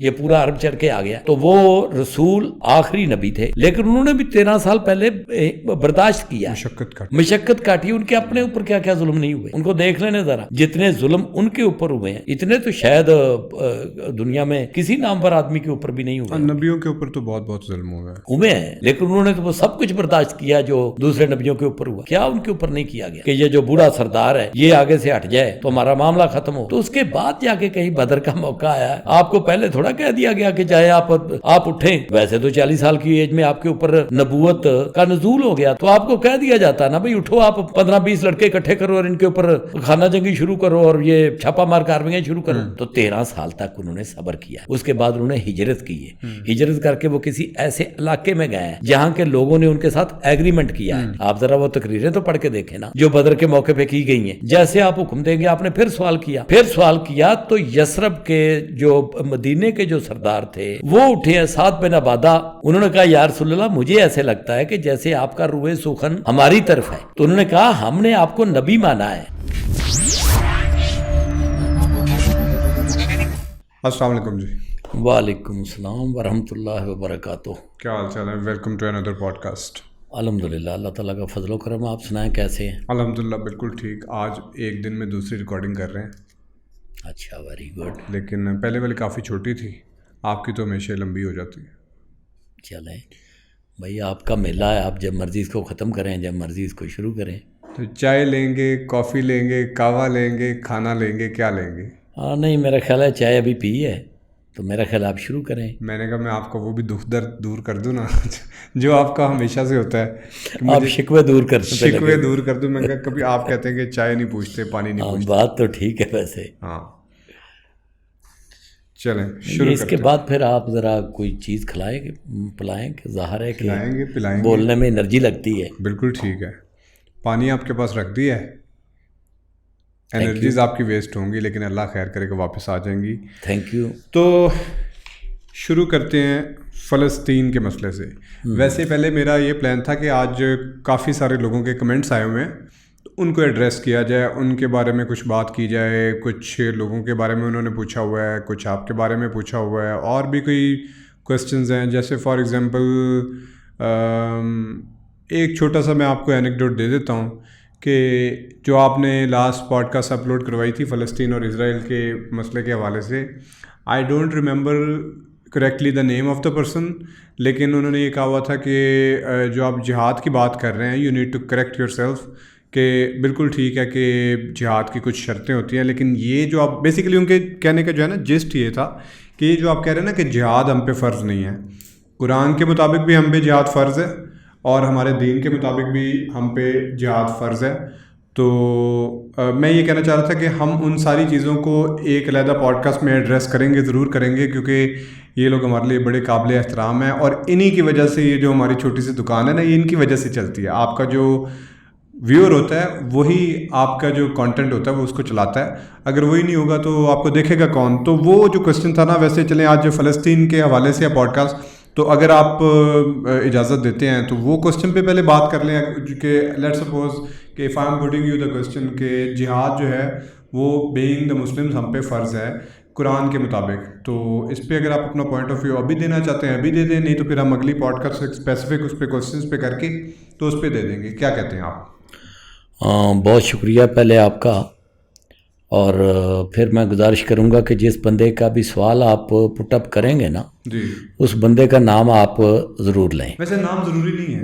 یہ پورا عرب چڑھ کے آ گیا. تو وہ رسول آخری نبی تھے، لیکن انہوں نے بھی 13 سال پہلے برداشت کیا، مشقت کاٹی. ان کے اپنے اوپر کیا کیا ظلم نہیں ہوئے، ان کو دیکھ لینے ذرا. جتنے ظلم ان کے اوپر ہوئے ہیں اتنے تو شاید دنیا میں کسی نامور آدمی کے اوپر بھی نہیں ہوئے. نبیوں کے اوپر تو بہت ظلم ہوئے ہیں، لیکن انہوں نے تو وہ سب کچھ برداشت کیا جو دوسرے نبیوں کے اوپر ہوا. کیا ان کے اوپر نہیں کیا گیا کہ یہ جو بوڑھا سردار ہے یہ آگے سے ہٹ جائے تو ہمارا معاملہ ختم ہو؟ تو اس کے بعد جا کے کہیں بدر کا موقع آیا. آپ کو پہلے تھوڑا کہہ دیا گیا کہ چاہے آپ اٹھیں. ویسے تو 40 سال کی ایج میں آپ کے اوپر نبوت کا نزول ہو گیا، تو آپ کو کہہ دیا جاتا نا بھائی اٹھو، آپ 15-20 لڑکے اکٹھے کرو اور ان کے اوپر خانہ جنگی شروع کرو اور یہ چھاپا مار کاروائیاں شروع کرو. تو 13 سال تک انہوں نے صبر کیا. اس کے بعد انہوں نے ہجرت کی ہے. ہجرت کر کے وہ کسی ایسے علاقے میں گئے ہیں جہاں کے لوگوں نے ان کے ساتھ ایگریمنٹ کیا ہے. آپ ذرا وہ تقریریں تو پڑھ کے دیکھیں نا جو بدر کے موقع پہ کی گئی ہیں. جیسے آپ حکم دیں گے، آپ نے پھر سوال کیا تو یثرب کے جو مدینے کے جو سردار تھے وہ اٹھے ہیں، سعد بن عبادہ. انہوں نے کہا یا رسول اللہ مجھے ایسے لگتا ہے کہ جیسے آپ کا روئے سخن ہماری طرف ہے. تو انہوں نے کہا ہم نے آپ کو نبی مانا ہے. السلام علیکم جی. وعلیکم السلام ورحمۃ اللہ وبرکاتہ. کیا حال چال ہے؟ ویلکم ٹو اندر پوڈ کاسٹ. الحمدللہ، اللہ تعالیٰ کا فضل و کرم. آپ سنائیں کیسے ہیں؟ الحمدللہ بالکل ٹھیک. آج ایک دن میں دوسری ریکارڈنگ کر رہے ہیں. اچھا، ویری گڈ. لیکن پہلے والی کافی چھوٹی تھی، آپ کی تو ہمیشہ لمبی ہو جاتی ہے. چلیں بھائی، آپ کا میلہ ہے، آپ جب مرضی اس کو ختم کریں، جب مرضی اس کو شروع کریں. تو چائے لیں گے، کافی لیں گے، کہوہ لیں گے، کھانا لیں گے، کیا لیں گے؟ ہاں نہیں، میرا خیال ہے چائے ابھی پی ہے تو میرا خیال آپ شروع کریں. میں نے کہا میں آپ کا وہ بھی دکھ درد دور کر دوں نا جو آپ کا ہمیشہ سے ہوتا ہے، آپ شکوے دور کر دوں. میں کہا کبھی آپ کہتے ہیں کہ چائے نہیں پوچھتے، پانی نہیں پوچھتے. بات تو ٹھیک ہے ویسے. ہاں چلیں شروع. اس کے بعد پھر آپ ذرا کوئی چیز پلائیں کہ ظاہر ہے کہ پلائیں گے، بولنے میں انرجی لگتی ہے. بالکل ٹھیک ہے. پانی آپ کے پاس رکھ دیا ہے. انرجیز آپ کی ویسٹ ہوں گی لیکن اللہ خیر کرے کہ واپس آ جائیں گی. Thank you. تو شروع کرتے ہیں فلسطین کے مسئلے سے. ویسے پہلے میرا یہ پلان تھا کہ آج کافی سارے لوگوں کے کمنٹس آئے ہوئے ہیں، ان کو ایڈریس کیا جائے، ان کے بارے میں کچھ بات کی جائے. کچھ لوگوں کے بارے میں انہوں نے پوچھا ہوا ہے، کچھ آپ کے بارے میں پوچھا ہوا ہے، اور بھی کوئی کویسچنز ہیں. جیسے فار ایگزامپل ایک چھوٹا سا میں آپ کو اینیکڈوٹ دے دیتا ہوں کہ جو آپ نے لاسٹ پوڈ کاسٹ اپلوڈ کروائی تھی فلسطین اور اسرائیل کے مسئلے کے حوالے سے. I don't remember correctly the name of the person, لیکن انہوں نے یہ کہا ہوا تھا کہ جو آپ جہاد کی بات کر رہے ہیں، you need to correct yourself, کہ بالکل ٹھیک ہے کہ جہاد کی کچھ شرطیں ہوتی ہیں، لیکن یہ جو آپ بیسیکلی ان کے کہنے کا جو ہے نا جسٹ یہ تھا کہ یہ جو آپ کہہ رہے ہیں نا کہ جہاد ہم پہ فرض نہیں ہے، قرآن کے مطابق بھی ہم پہ جہاد فرض ہے اور ہمارے دین کے مطابق بھی ہم پہ جہاد فرض ہے. تو میں یہ کہنا چاہ رہا تھا کہ ہم ان ساری چیزوں کو ایک علیحدہ پوڈ کاسٹ میں ایڈریس کریں گے، ضرور کریں گے، کیونکہ یہ لوگ ہمارے لیے بڑے قابل احترام ہیں اور انہی کی وجہ سے یہ جو ہماری چھوٹی سی دکان ہے نا، یہ ان کی وجہ سے چلتی ہے. آپ کا جو ویور ہوتا ہے وہی آپ کا جو کانٹینٹ ہوتا ہے وہ اس کو چلاتا ہے. اگر وہی نہیں ہوگا تو آپ کو دیکھے گا کون؟ تو وہ جو کویسچن تھا نا، ویسے چلیں آج جو فلسطین کے حوالے سے ہے پوڈ کاسٹ، تو اگر آپ اجازت دیتے ہیں تو وہ کویسچن پہ پہلے بات کر لیں کہ لیٹ سپوز کہ if I am putting you the question کہ جہاد جو ہے وہ بینگ دا مسلمز ہم پہ فرض ہے قرآن کے مطابق. تو اس پہ اگر آپ اپنا پوائنٹ آف ویو ابھی دینا چاہتے ہیں ابھی دے دیں، نہیں تو پھر ہم اگلی پوڈ کاسٹ اسپیسیفک اس پہ کویسچنس پہ کر کے تو اس پہ دے دیں گے. کیا کہتے ہیں آپ؟ بہت شکریہ پہلے آپ کا، اور پھر میں گزارش کروں گا کہ جس بندے کا بھی سوال آپ پٹ اپ کریں گے نا جی، اس بندے کا نام آپ ضرور لیں. ویسے نام ضروری نہیں ہے،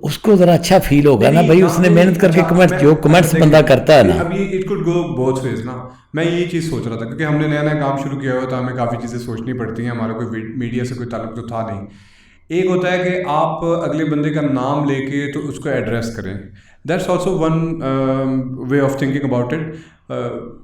اس کو ذرا اچھا فیل ہوگا نا بھائی اس نے محنت کر کے کمنٹس بندہ کرتا ہے نا. اب یہ it could go both ways نا. میں یہ چیز سوچ رہا تھا کیونکہ ہم نے نیا کام شروع کیا ہوا تھا، ہمیں کافی چیزیں سوچنی پڑتی ہیں، ہمارا کوئی میڈیا سے کوئی تعلق تو تھا نہیں. ایک ہوتا ہے کہ آپ اگلے بندے کا نام لے کے تو اس کو ایڈریس کریں، that's also one way of thinking about it.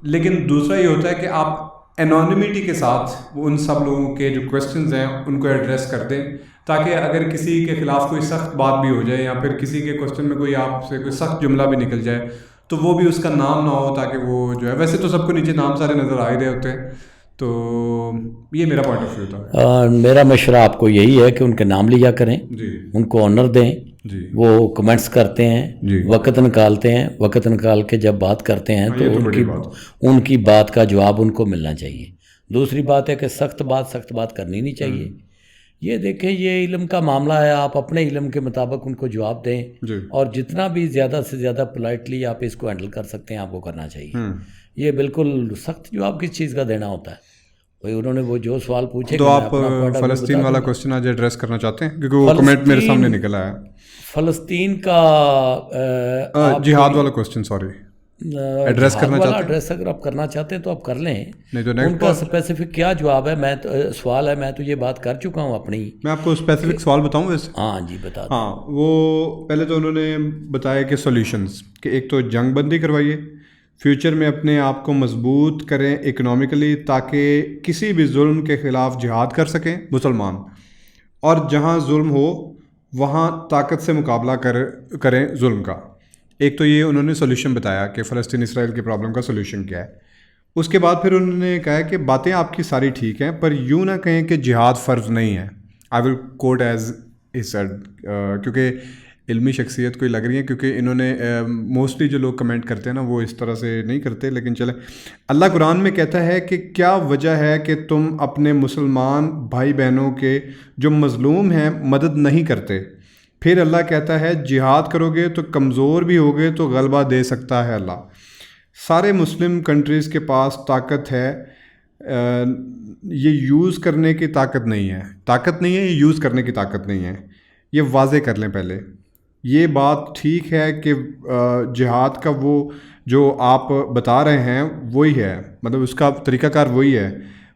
لیکن دوسرا یہ ہوتا ہے کہ آپ انانیمیٹی کے ساتھ ان سب لوگوں کے جو کویسچنز ہیں ان کو ایڈریس کر دیں، تاکہ اگر کسی کے خلاف کوئی سخت بات بھی ہو جائے یا پھر کسی کے کویسچن میں کوئی آپ سے کوئی سخت جملہ بھی نکل جائے تو وہ بھی اس کا نام نہ ہو، تاکہ وہ جو ہے، ویسے تو سب کو نیچے نام سارے نظر آ ہی رہے ہوتے ہیں. تو یہ میرا پوائنٹ آف ویو تھا. میرا مشورہ آپ کو یہی ہے کہ ان کے نام لیا کریں، ان کو آنر دیں. وہ کمنٹس کرتے ہیں، وقت نکالتے ہیں، وقت نکال کے جب بات کرتے ہیں تو ان کی بات کا جواب ان کو ملنا چاہیے. دوسری بات ہے کہ سخت بات کرنی نہیں چاہیے. یہ دیکھیں یہ علم کا معاملہ ہے, آپ اپنے علم کے مطابق ان کو جواب دیں اور جتنا بھی زیادہ سے زیادہ پولائٹلی آپ اس کو ہینڈل کر سکتے ہیں آپ کو کرنا چاہیے. یہ بالکل سخت جواب کس چیز کا دینا ہوتا ہے. بھائی انہوں نے وہ جو سوال پوچھے تو آپ فلسطین والا کوشچن آج ایڈریس کرنا چاہتے ہیں کیونکہ وہ کمنٹ میرے سامنے نکلا ہے. فلسطین کا جہاد والا کوشچن سوری ایڈریس کرنا چاہتے ہیں. ایڈریس اگر آپ کرنا چاہتے ہیں تو آپ کر لیں. ان کا اسپیسیفک کیا جواب ہے سوال ہے, میں تو یہ بات کر چکا ہوں اپنی. میں آپ کو اسپیسیفک سوال بتاؤں ویسے. ہاں جی بتا. ہاں وہ پہلے تو انہوں نے بتایا کہ سولوشنز کہ ایک تو جنگ بندی کروائیے, فیوچر میں اپنے آپ کو مضبوط کریں اکنامکلی تاکہ کسی بھی ظلم کے خلاف جہاد کر سکیں مسلمان, اور جہاں ظلم ہو وہاں طاقت سے مقابلہ کریں ظلم کا. ایک تو یہ انہوں نے سولوشن بتایا کہ فلسطین اسرائیل کی پرابلم کا سولوشن کیا ہے. اس کے بعد پھر انہوں نے کہا کہ باتیں آپ کی ساری ٹھیک ہیں پر یوں نہ کہیں کہ جہاد فرض نہیں ہے. آئی ول کوٹ ایز ہی سیڈ, کیونکہ علمی شخصیت کوئی لگ رہی ہے, کیونکہ انہوں نے موسٹلی جو لوگ کمنٹ کرتے ہیں نا وہ اس طرح سے نہیں کرتے. لیکن چلیں, اللہ قرآن میں کہتا ہے کہ کیا وجہ ہے کہ تم اپنے مسلمان بھائی بہنوں کے جو مظلوم ہیں مدد نہیں کرتے. پھر اللہ کہتا ہے جہاد کرو گے تو کمزور بھی ہوگے تو غلبہ دے سکتا ہے اللہ. سارے مسلم کنٹریز کے پاس طاقت ہے, یہ یوز کرنے کی طاقت نہیں ہے, یہ یوز کرنے کی طاقت نہیں ہے. یہ واضح کر لیں پہلے. یہ بات ٹھیک ہے کہ جہاد کا وہ جو آپ بتا رہے ہیں وہی ہے, مطلب اس کا طریقہ کار وہی ہے.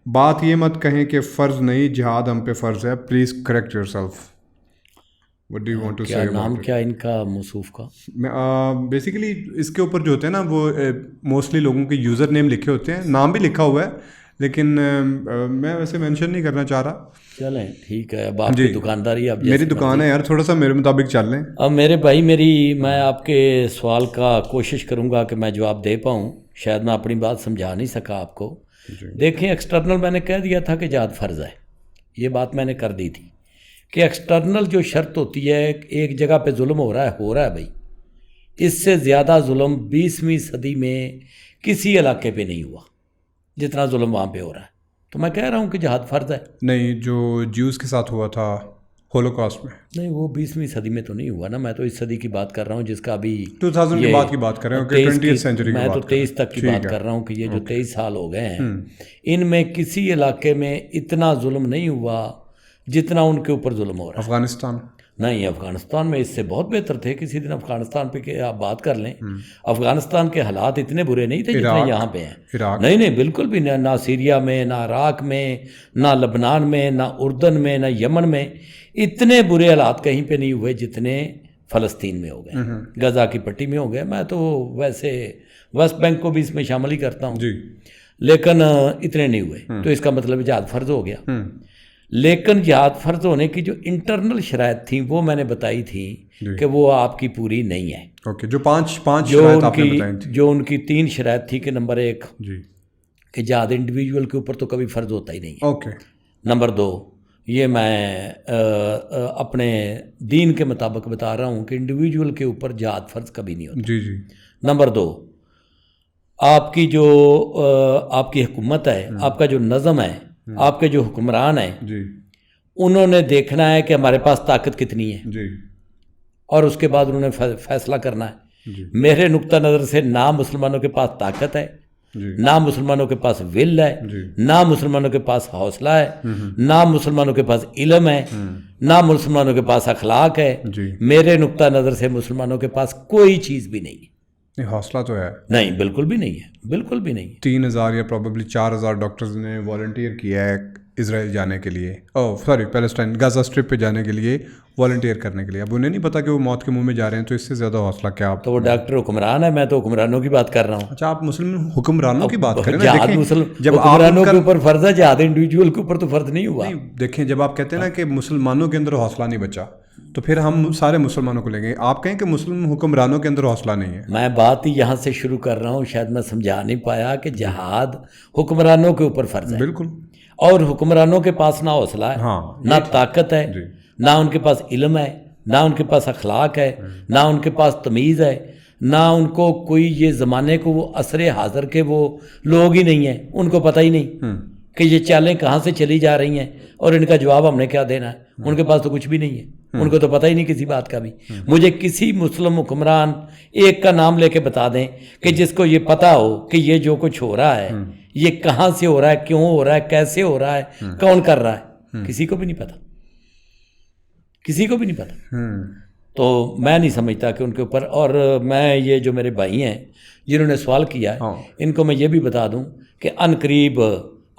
بات یہ مت کہیں کہ فرض نہیں, جہاد ہم پہ فرض ہے. Please correct your self. What do you want to say about it? نام کیا ان کا موصوف کا؟ بیسیکلی اس کے اوپر جو ہوتے ہیں نا وہ موسٹلی لوگوں کے یوزر نیم لکھے ہوتے ہیں, نام بھی لکھا ہوا ہے لیکن میں ویسے مینشن نہیں کرنا چاہ رہا. چلیں ٹھیک ہے, اب آپ کی دکانداری. اب میری دکان ہے یار, تھوڑا سا میرے مطابق چل لیں. اب میرے بھائی میں آپ کے سوال کا کوشش کروں گا کہ میں جواب دے پاؤں. شاید میں اپنی بات سمجھا نہیں سکا آپ کو. دیکھیں ایکسٹرنل میں نے کہہ دیا تھا کہ جہاد فرض ہے, یہ بات میں نے کر دی تھی کہ ایکسٹرنل جو شرط ہوتی ہے ایک جگہ پہ ظلم ہو رہا ہے بھائی, اس سے زیادہ ظلم 20ویں صدی میں کسی علاقے پہ نہیں ہوا جتنا ظلم وہاں پہ ہو رہا ہے. تو میں کہہ رہا ہوں کہ جہاد فرض ہے. نہیں, جو جیوز کے ساتھ ہوا تھا ہولوکاسٹ میں, نہیں وہ 20ویں صدی میں تو نہیں ہوا نا. میں تو اس صدی کی بات کر رہا ہوں جس کا ابھی 2000 کی بات کی بات کر رہے ہوں, 20th سینچری کی بات. میں تو 23 تک کی بات کر رہا ہوں کہ یہ جو 23 سال ہو گئے ہیں ان میں کسی علاقے میں اتنا ظلم نہیں ہوا جتنا ان کے اوپر ظلم ہو رہا ہے. افغانستان نہیں, افغانستان میں اس سے بہت بہتر تھے. کسی دن افغانستان پہ کہ آپ بات کر لیں, افغانستان کے حالات اتنے برے نہیں تھے جتنے یہاں پہ ہیں. نہیں بالکل بھی نہ سیریا میں, نہ عراق میں, نہ لبنان میں, نہ اردن میں, نہ یمن میں اتنے برے حالات کہیں پہ نہیں ہوئے جتنے فلسطین میں ہو گئے, غزہ کی پٹی میں ہو گئے. میں تو ویسے ویسٹ بینک کو بھی اس میں شامل ہی کرتا ہوں لیکن اتنے نہیں ہوئے. تو اس کا مطلب جہاد فرض ہو گیا. لیکن جہاد فرض ہونے کی جو انٹرنل شرائط تھیں وہ میں نے بتائی تھی کہ وہ آپ کی پوری نہیں ہے. اوکے, جو پانچ شرائط آپ نے بتائی تھی, جو ان کی 3 شرائط تھی کہ نمبر 1 کہ جہاد انڈیویجول کے اوپر تو کبھی فرض ہوتا ہی نہیں ہے. اوکے. نمبر 2 یہ میں اپنے دین کے مطابق بتا رہا ہوں کہ انڈیویجول کے اوپر جہاد فرض کبھی نہیں ہوتا. نمبر 2 آپ کی جو آپ کی حکومت ہے, آپ کا جو نظم ہے, آپ کے جو حکمران ہیں انہوں نے دیکھنا ہے کہ ہمارے پاس طاقت کتنی ہے اور اس کے بعد انہوں نے فیصلہ کرنا ہے. میرے نقطہ نظر سے نہ مسلمانوں کے پاس طاقت ہے, نہ مسلمانوں کے پاس ول ہے, نہ مسلمانوں کے پاس حوصلہ ہے, نہ مسلمانوں کے پاس علم ہے, نہ مسلمانوں کے پاس اخلاق ہے. میرے نقطہ نظر سے مسلمانوں کے پاس کوئی چیز بھی نہیں ہے. حوصلہ تو ہے نہیں, بالکل بھی نہیں ہے, بالکل بھی نہیں. 3000 یا پروبیبلی 4000 ڈاکٹرز نے والنٹیئر کیا ہے اسرائیل جانے کے لیے, پیلسٹائن غزہ اسٹرپ پہ جانے کے لیے والنٹیئر کرنے کے لیے. اب انہیں نہیں پتا کہ وہ موت کے منہ میں جا رہے ہیں, تو اس سے زیادہ حوصلہ کیا آپ. تو وہ ڈاکٹر حکمران ہے, میں تو حکمرانوں کی بات کر رہا ہوں. اچھا, آپ مسلم حکمرانوں کی بات کریں. جہاد جب حکمرانوں کے اوپر فرض ہے, جہاد انڈیویجول کے اوپر تو فرض نہیں ہوا. دیکھیں, جب آپ کہتے ہیں نا کہ مسلمانوں کے اندر حوصلہ نہیں بچا تو پھر ہم سارے مسلمانوں کو لیں گے. آپ کہیں کہ مسلم حکمرانوں کے اندر حوصلہ نہیں ہے. میں بات ہی یہاں سے شروع کر رہا ہوں, شاید میں سمجھا نہیں پایا کہ جہاد حکمرانوں کے اوپر فرض ہے. بالکل. اور حکمرانوں کے پاس نہ حوصلہ ہے, نہ طاقت ہے, نہ ان کے پاس علم ہے, نہ ان کے پاس اخلاق ہے, نہ ان کے پاس تمیز ہے, نہ ان کو کوئی یہ زمانے کو وہ عصر حاضر کے وہ لوگ ہی نہیں ہیں, ان کو پتہ ہی نہیں. کہ یہ چالیں کہاں سے چلی جا رہی ہیں اور ان کا جواب ہم نے کیا دینا ہے. ان کے پاس تو کچھ بھی نہیں ہے, ان کو تو پتہ ہی نہیں کسی بات کا بھی. مجھے کسی مسلم حکمران ایک کا نام لے کے بتا دیں کہ جس کو یہ پتہ ہو کہ یہ جو کچھ ہو رہا ہے یہ کہاں سے ہو رہا ہے, کیوں ہو رہا ہے, کیسے ہو رہا ہے, کون کر رہا ہے. کسی کو بھی نہیں پتہ, کسی کو بھی نہیں پتہ. تو میں نہیں سمجھتا کہ ان کے اوپر, اور میں یہ جو میرے بھائی ہیں جنہوں نے سوال کیا ہے ان کو میں یہ بھی بتا دوں کہ ان قریب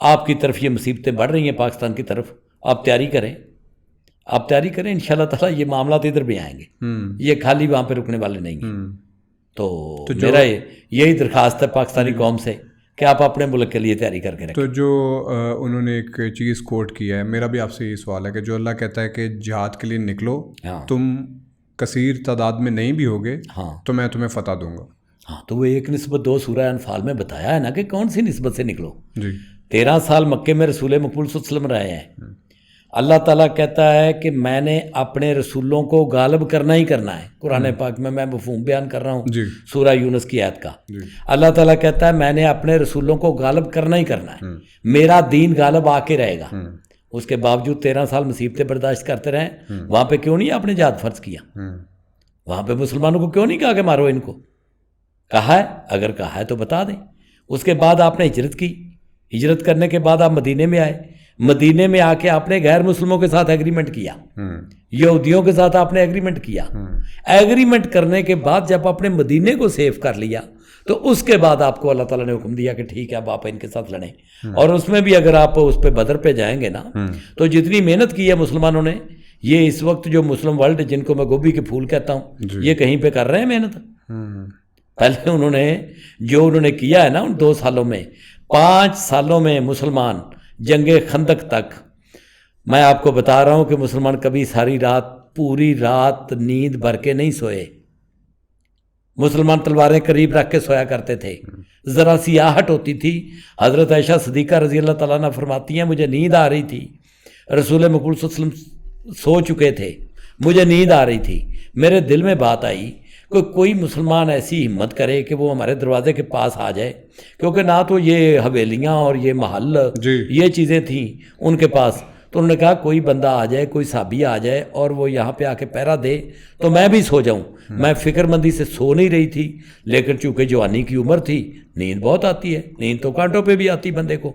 آپ کی طرف یہ مصیبتیں بڑھ رہی ہیں پاکستان کی طرف. آپ تیاری کریں, آپ تیاری کریں, انشاءاللہ تعالیٰ یہ معاملات ادھر بھی آئیں گے, یہ خالی وہاں پہ رکنے والے نہیں ہیں. تو میرا یہی درخواست ہے پاکستانی قوم سے کہ آپ اپنے ملک کے لیے تیاری کر کے رکھیں. تو جو انہوں نے ایک چیز کوٹ کیا ہے, میرا بھی آپ سے یہ سوال ہے کہ جو اللہ کہتا ہے کہ جہاد کے لیے نکلو, تم کثیر تعداد میں نہیں بھی ہوگے تو میں تمہیں فتح دوں گا. ہاں, تو وہ 1:2 سورہ انفال میں بتایا ہے نا کہ کون سی نسبت سے نکلو. جی 13 سال مکے میں رسول مقبول صلی اللہ علیہ وسلم رہے ہیں. اللہ تعالیٰ کہتا ہے کہ میں نے اپنے رسولوں کو غالب کرنا ہی کرنا ہے. قرآن پاک میں مفہوم بیان کر رہا ہوں سورہ یونس کی آیت کا. اللہ تعالیٰ کہتا ہے میں نے اپنے رسولوں کو غالب کرنا ہی کرنا ہے, میرا دین غالب آ کے رہے گا. اس کے باوجود 13 سال مصیبتیں برداشت کرتے رہیں. وہاں پہ کیوں نہیں آپ نے جہاد فرض کیا؟ وہاں پہ مسلمانوں کو کیوں نہیں کہا کہ مارو ان کو؟ کہا ہے, اگر کہا ہے تو بتا دیں. اس کے بعد آپ نے ہجرت کی, ہجرت کرنے کے بعد آپ مدینے میں آئے, مدینے میں آ کے آپ نے غیر مسلموں کے ساتھ ایگریمنٹ کیا, یہودیوں کے ساتھ آپ نے ایگریمنٹ کیا. ایگریمنٹ کرنے کے بعد جب آپ نے مدینے کو سیف کر لیا تو اس کے بعد آپ کو اللہ تعالیٰ نے حکم دیا کہ ٹھیک ہے اب آپ ان کے ساتھ لڑیں. اور اس میں بھی اگر آپ اس پہ بدر پہ جائیں گے نا تو جتنی محنت کی ہے مسلمانوں نے, یہ اس وقت جو مسلم ورلڈ جن کو میں گوبھی کے پھول کہتا ہوں یہ کہیں پہ کر رہے ہیں محنت. پہلے انہوں نے کیا ہے نا ان 2 سالوں میں, 5 سالوں میں مسلمان جنگ خندق تک, میں آپ کو بتا رہا ہوں کہ مسلمان کبھی ساری رات پوری رات نیند بھر کے نہیں سوئے. مسلمان تلواریں قریب رکھ کے سویا کرتے تھے. ذرا سی آہٹ ہوتی تھی, حضرت عائشہ صدیقہ رضی اللہ تعالیٰ عنہ فرماتی ہیں مجھے نیند آ رہی تھی, رسول مقبول صلی اللہ علیہ وسلم سو چکے تھے, مجھے نیند آ رہی تھی, میرے دل میں بات آئی کوئی مسلمان ایسی ہمت کرے کہ وہ ہمارے دروازے کے پاس آ جائے, کیونکہ نہ تو یہ حویلیاں اور یہ محل یہ چیزیں تھیں ان کے پاس. تو انہوں نے کہا کوئی بندہ آ جائے, کوئی صحابی آ جائے اور وہ یہاں پہ آ کے پہرا دے تو میں بھی سو جاؤں. میں فکر مندی سے سو نہیں رہی تھی, لیکن چونکہ جوانی کی عمر تھی نیند بہت آتی ہے, نیند تو کانٹوں پہ بھی آتی بندے کو.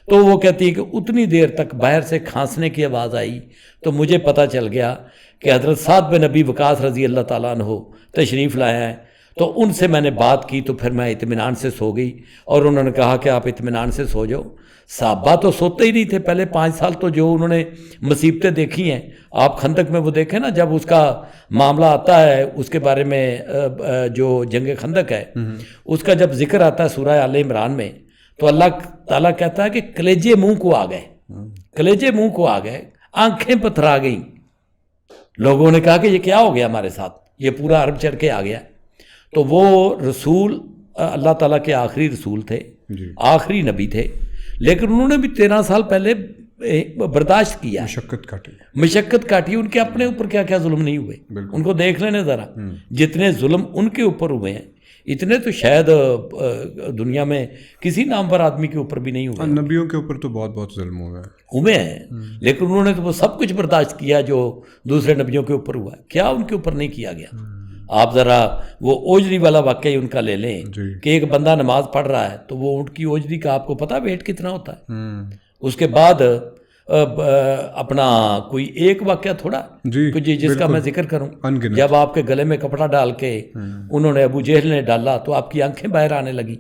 تو وہ کہتی ہے کہ اتنی دیر تک باہر سے کھانسنے کی آواز آئی تو مجھے پتہ چل گیا کہ حضرت سعد بن ابی وقاص رضی اللہ تعالیٰ عنہ تشریف لایا ہے. تو ان سے میں نے بات کی تو پھر میں اطمینان سے سو گئی, اور انہوں نے کہا کہ آپ اطمینان سے سو جاؤ. صحابہ تو سوتے ہی نہیں تھے پہلے 5 سال, تو جو انہوں نے مصیبتیں دیکھی ہیں آپ خندق میں وہ دیکھیں نا, جب اس کا معاملہ آتا ہے اس کے بارے میں جو جنگ خندق ہے اس کا جب ذکر آتا ہے سورہ آل عمران میں, تو اللہ تعالیٰ کہتا ہے کہ کلیجے منہ کو آ گئے, کلیجے منہ کو آ گئے, آنکھیں پتھرا گئیں. لوگوں نے کہا کہ یہ کیا ہو گیا ہمارے ساتھ, یہ پورا عرب چڑھ کے آ گیا. تو وہ رسول اللہ تعالیٰ کے آخری رسول تھے, آخری نبی تھے, لیکن انہوں نے بھی 13 سال پہلے برداشت کیا, مشقت کاٹی. ان کے اپنے اوپر کیا کیا ظلم نہیں ہوئے, ان کو دیکھ لینے ذرا. جتنے ظلم ان کے اوپر ہوئے ہیں اتنے تو شاید دنیا میں کسی نامور آدمی کے اوپر بھی نہیں ہوئے. نبیوں کے اوپر تو بہت ظلم ہوئے ہیں, لیکن انہوں نے تو وہ سب کچھ برداشت کیا جو دوسرے نبیوں کے اوپر ہوا ہے. کیا ان کے اوپر نہیں کیا گیا؟ آپ ذرا وہ اوجری والا واقعہ ان کا لے لیں کہ ایک بندہ نماز پڑھ رہا ہے تو وہ اونٹ کی اوجری کا آپ کو پتہ ویٹ کتنا ہوتا ہے. اس کے بعد اپنا کوئی ایک واقعہ تھوڑا جس کا میں ذکر کروں, جب آپ کے گلے میں کپڑا ڈال کے انہوں نے ابو جہل نے ڈالا تو آپ کی آنکھیں باہر آنے لگی.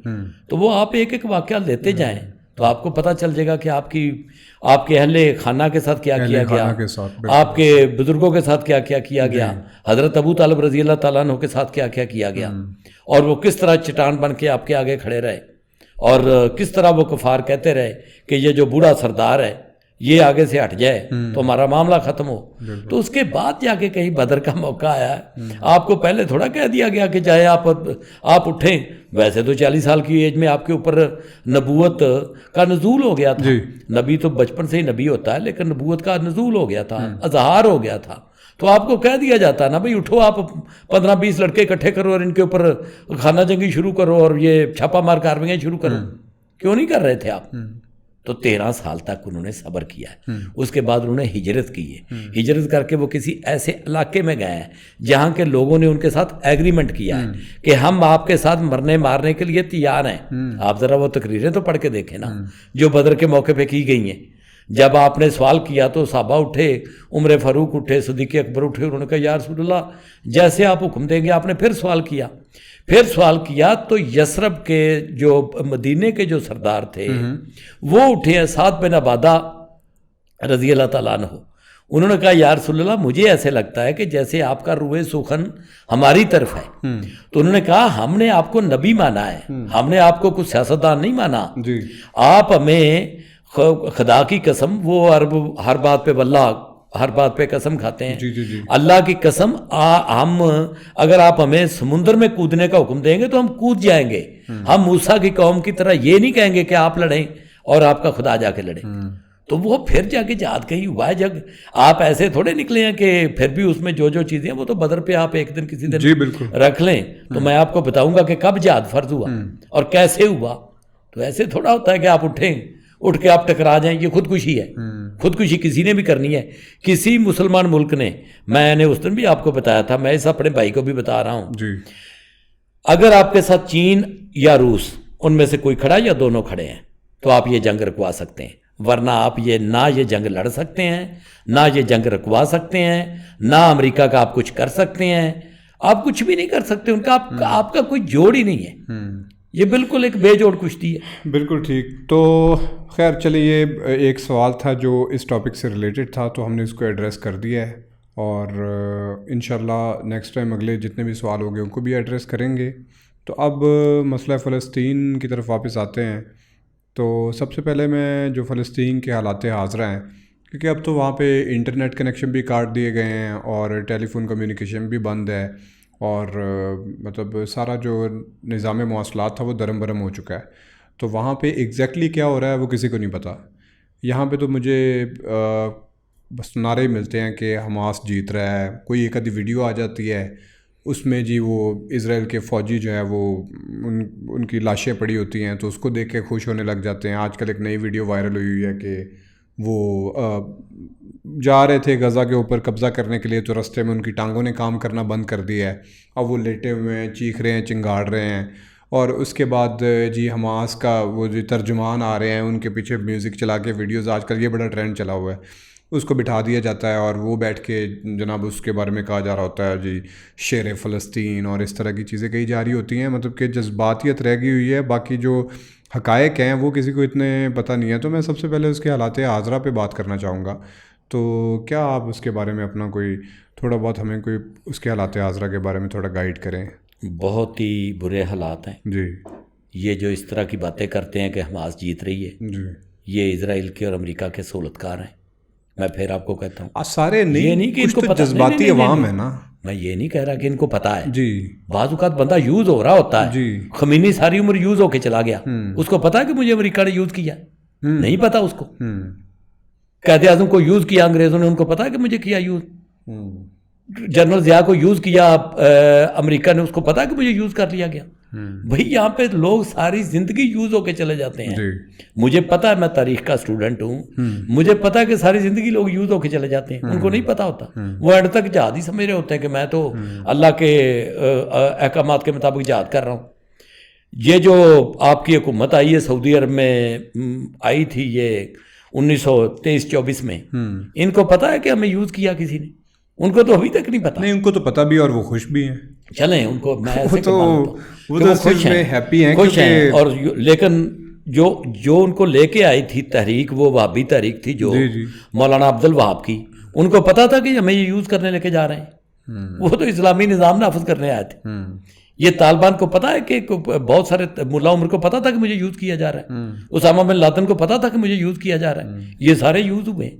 تو وہ آپ ایک ایک واقعہ لیتے جائیں تو آپ کو پتہ چل جائے گا کہ آپ کے اہل خانہ کے ساتھ کیا کیا گیا, آپ کے بزرگوں کے ساتھ کیا کیا کیا گیا, حضرت ابو طالب رضی اللہ تعالیٰ عنہ کے ساتھ کیا کیا کیا گیا, اور وہ کس طرح چٹان بن کے آپ کے آگے کھڑے رہے, اور کس طرح وہ کفار کہتے رہے کہ یہ جو بوڑھا سردار ہے یہ آگے سے ہٹ جائے تو ہمارا معاملہ ختم ہو. تو اس کے بعد جا کے کہیں بدر کا موقع آیا ہے. آپ کو پہلے تھوڑا کہہ دیا گیا کہ چاہے آپ اٹھیں. ویسے تو 40 سال کی ایج میں آپ کے اوپر نبوت کا نزول ہو گیا تھا. نبی تو بچپن سے ہی نبی ہوتا ہے, لیکن نبوت کا نزول ہو گیا تھا, اظہار ہو گیا تھا. تو آپ کو کہہ دیا جاتا نا بھائی اٹھو, آپ 15-20 لڑکے اکٹھے کرو اور ان کے اوپر خانہ جنگی شروع کرو اور یہ چھاپا مار کارروائیاں شروع کرو. کیوں نہیں کر رہے تھے آپ؟ تو 13 سال تک انہوں نے صبر کیا ہے. اس کے بعد انہوں نے ہجرت کی ہے. ہجرت کر کے وہ کسی ایسے علاقے میں گئے ہیں جہاں کے لوگوں نے ان کے ساتھ ایگریمنٹ کیا ہے کہ ہم آپ کے ساتھ مرنے مارنے کے لیے تیار ہیں. آپ ذرا وہ تقریریں تو پڑھ کے دیکھیں نا جو بدر کے موقع پہ کی گئی ہیں. جب آپ نے سوال کیا تو صحابہ اٹھے, عمر فاروق اٹھے, صدیق اکبر اٹھے, انہوں نے کہا یا رسول اللہ جیسے آپ حکم دیں گے. آپ نے پھر سوال کیا تو یثرب کے جو مدینے کے جو سردار تھے وہ اٹھے ہیں, سعد بن عبادہ رضی اللہ تعالیٰ عنہ. انہوں نے کہا یا رسول اللہ مجھے ایسے لگتا ہے کہ جیسے آپ کا روح سخن ہماری طرف ہے. تو انہوں نے کہا ہم نے آپ کو نبی مانا ہے, ہم نے آپ کو کچھ سیاستدان نہیں مانا. آپ ہمیں خدا کی قسم, وہ عرب ہر بات پہ واللہ ہر بات پہ قسم کھاتے ہیں, اللہ کی قسم ہم اگر آپ ہمیں سمندر میں کودنے کا حکم دیں گے تو ہم کود جائیں گے. ہم موسیٰ کی قوم کی طرح یہ نہیں کہیں گے کہ آپ لڑیں اور آپ کا خدا جا کے لڑے. تو وہ پھر جا کے جہاد کہیں ہوا ہے. جگ آپ ایسے تھوڑے نکلے ہیں کہ پھر بھی اس میں جو چیزیں ہیں وہ تو بدر پہ آپ ایک دن کسی دن رکھ لیں تو میں آپ کو بتاؤں گا کہ کب جہاد فرض ہوا اور کیسے ہوا. تو ایسے تھوڑا ہوتا ہے کہ آپ اٹھ کے آپ ٹکرا جائیں. یہ خودکشی ہے. خودکشی کسی نے بھی کرنی ہے, کسی مسلمان ملک نے. میں نے اس دن بھی آپ کو بتایا تھا, میں اس اپنے بھائی کو بھی بتا رہا ہوں, اگر آپ کے ساتھ چین یا روس ان میں سے کوئی کھڑا یا دونوں کھڑے ہیں تو آپ یہ جنگ رکوا سکتے ہیں, ورنہ آپ نہ یہ جنگ لڑ سکتے ہیں, نہ یہ جنگ رکوا سکتے ہیں, نہ امریکہ کا آپ کچھ کر سکتے ہیں. آپ کچھ بھی نہیں کر سکتے, ان کا آپ کا کوئی جوڑ ہی نہیں ہے. یہ بالکل ایک بے جوڑ کشتی ہے. بالکل ٹھیک. تو خیر چلیے, یہ ایک سوال تھا جو اس ٹاپک سے ریلیٹڈ تھا تو ہم نے اس کو ایڈریس کر دیا ہے, اور انشاءاللہ نیکسٹ ٹائم اگلے جتنے بھی سوال ہوں گے ان کو بھی ایڈریس کریں گے. تو اب مسئلہ فلسطین کی طرف واپس آتے ہیں. تو سب سے پہلے میں جو فلسطین کے حالات حاضرہ ہیں, کیونکہ اب تو وہاں پہ انٹرنیٹ کنیکشن بھی کاٹ دیے گئے ہیں اور ٹیلی فون کمیونیکیشن بھی بند ہے, اور مطلب سارا جو نظام مواصلات تھا وہ درم برم ہو چکا ہے. تو وہاں پہ ایگزیکٹلی کیا ہو رہا ہے وہ کسی کو نہیں پتہ. یہاں پہ تو مجھے بس نعرے ملتے ہیں کہ حماس جیت رہا ہے. کوئی ایک آدھی ویڈیو آ جاتی ہے اس میں جی وہ اسرائیل کے فوجی جو ہے وہ ان کی لاشیں پڑی ہوتی ہیں تو اس کو دیکھ کے خوش ہونے لگ جاتے ہیں. آج کل ایک نئی ویڈیو وائرل ہوئی ہے کہ وہ جا رہے تھے غزہ کے اوپر قبضہ کرنے کے لیے تو رستے میں ان کی ٹانگوں نے کام کرنا بند کر دیا ہے. اب وہ لیٹے ہوئے ہیں, چیخ رہے ہیں, چنگاڑ رہے ہیں, اور اس کے بعد جی حماس کا وہ جو ترجمان آ رہے ہیں ان کے پیچھے میوزک چلا کے ویڈیوز, آج کل یہ بڑا ٹرینڈ چلا ہوا ہے, اس کو بٹھا دیا جاتا ہے اور وہ بیٹھ کے جناب اس کے بارے میں کہا جا رہا ہوتا ہے جی شیر فلسطین اور اس طرح کی چیزیں کہی جا رہی ہوتی ہیں. مطلب کہ جذباتیت رہ گئی ہوئی ہے, باقی جو حقائق ہیں وہ کسی کو اتنے پتہ نہیں ہے. تو میں سب سے پہلے اس کے حالات حاضرہ پہ بات کرنا چاہوں گا. تو کیا آپ اس کے بارے میں اپنا کوئی تھوڑا بہت ہمیں کوئی اس کے حالات حاضرہ کے بارے میں تھوڑا گائیڈ کریں؟ بہت ہی برے حالات ہیں جی. یہ جو اس طرح کی باتیں کرتے ہیں کہ حماس جیت رہی ہے جی, یہ اسرائیل کے اور امریکہ کے سہولتکار ہیں. میں پھر آپ کو کہتا ہوں سارے نہیں کہ ان کو پتہ, جذباتی عوام ہے نا. میں یہ نہیں کہہ رہا کہ ان کو پتہ ہے. جی. بعض اوقات بندہ یوز ہو رہا ہوتا ہے. جی. خمینی ساری عمر یوز ہو کے چلا گیا, اس کو پتا ہے کہ مجھے امریکہ نے یوز کیا, نہیں پتا اس کو. قائد اعظم کو یوز کیا انگریزوں نے, ان کو پتا ہے کہ مجھے کیا یوز. جنرل ضیاء کو یوز کیا امریکہ نے, اس کو پتا ہے کہ مجھے یوز کر لیا گیا. بھئی یہاں پہ لوگ ساری زندگی یوز ہو کے چلے جاتے ہیں. مجھے پتا ہے, میں تاریخ کا اسٹوڈنٹ ہوں, مجھے پتا ہے کہ ساری زندگی لوگ یوز ہو کے چلے جاتے ہیں. ان کو نہیں پتا ہوتا, وہ اینڈ تک جہاد ہی سمجھ رہے ہوتے ہیں کہ میں تو اللہ کے احکامات کے مطابق جہاد کر رہا ہوں. یہ جو آپ کی حکومت آئی ہے سعودی عرب میں آئی تھی یہ 1923-24 میں, ان کو پتا ہے کہ ہمیں یوز کیا کسی نے؟ ان کو تو ابھی تک نہیں پتا. نہیں, ان کو تو پتا بھی اور وہ خوش بھی ہیں. چلیں ان کو میں ایسے وہ تو خوش ہیں, ہیپی ہیں, خوش ہیں. اور لیکن جو ان کو لے کے آئی تھی تحریک, وہ وہابی تحریک تھی جو مولانا عبد الوہاب کی, ان کو پتا تھا کہ ہمیں یہ یوز کرنے لے کے جا رہے ہیں. وہ تو اسلامی نظام نافذ کرنے آئے تھے. یہ طالبان کو پتا ہے کہ بہت سارے ملا عمر کو پتا تھا کہ مجھے یوز کیا جا رہا ہے, اسامہ بن لادن کو پتا تھا کہ مجھے یوز کیا جا رہا ہے. یہ سارے یوز ہوئے.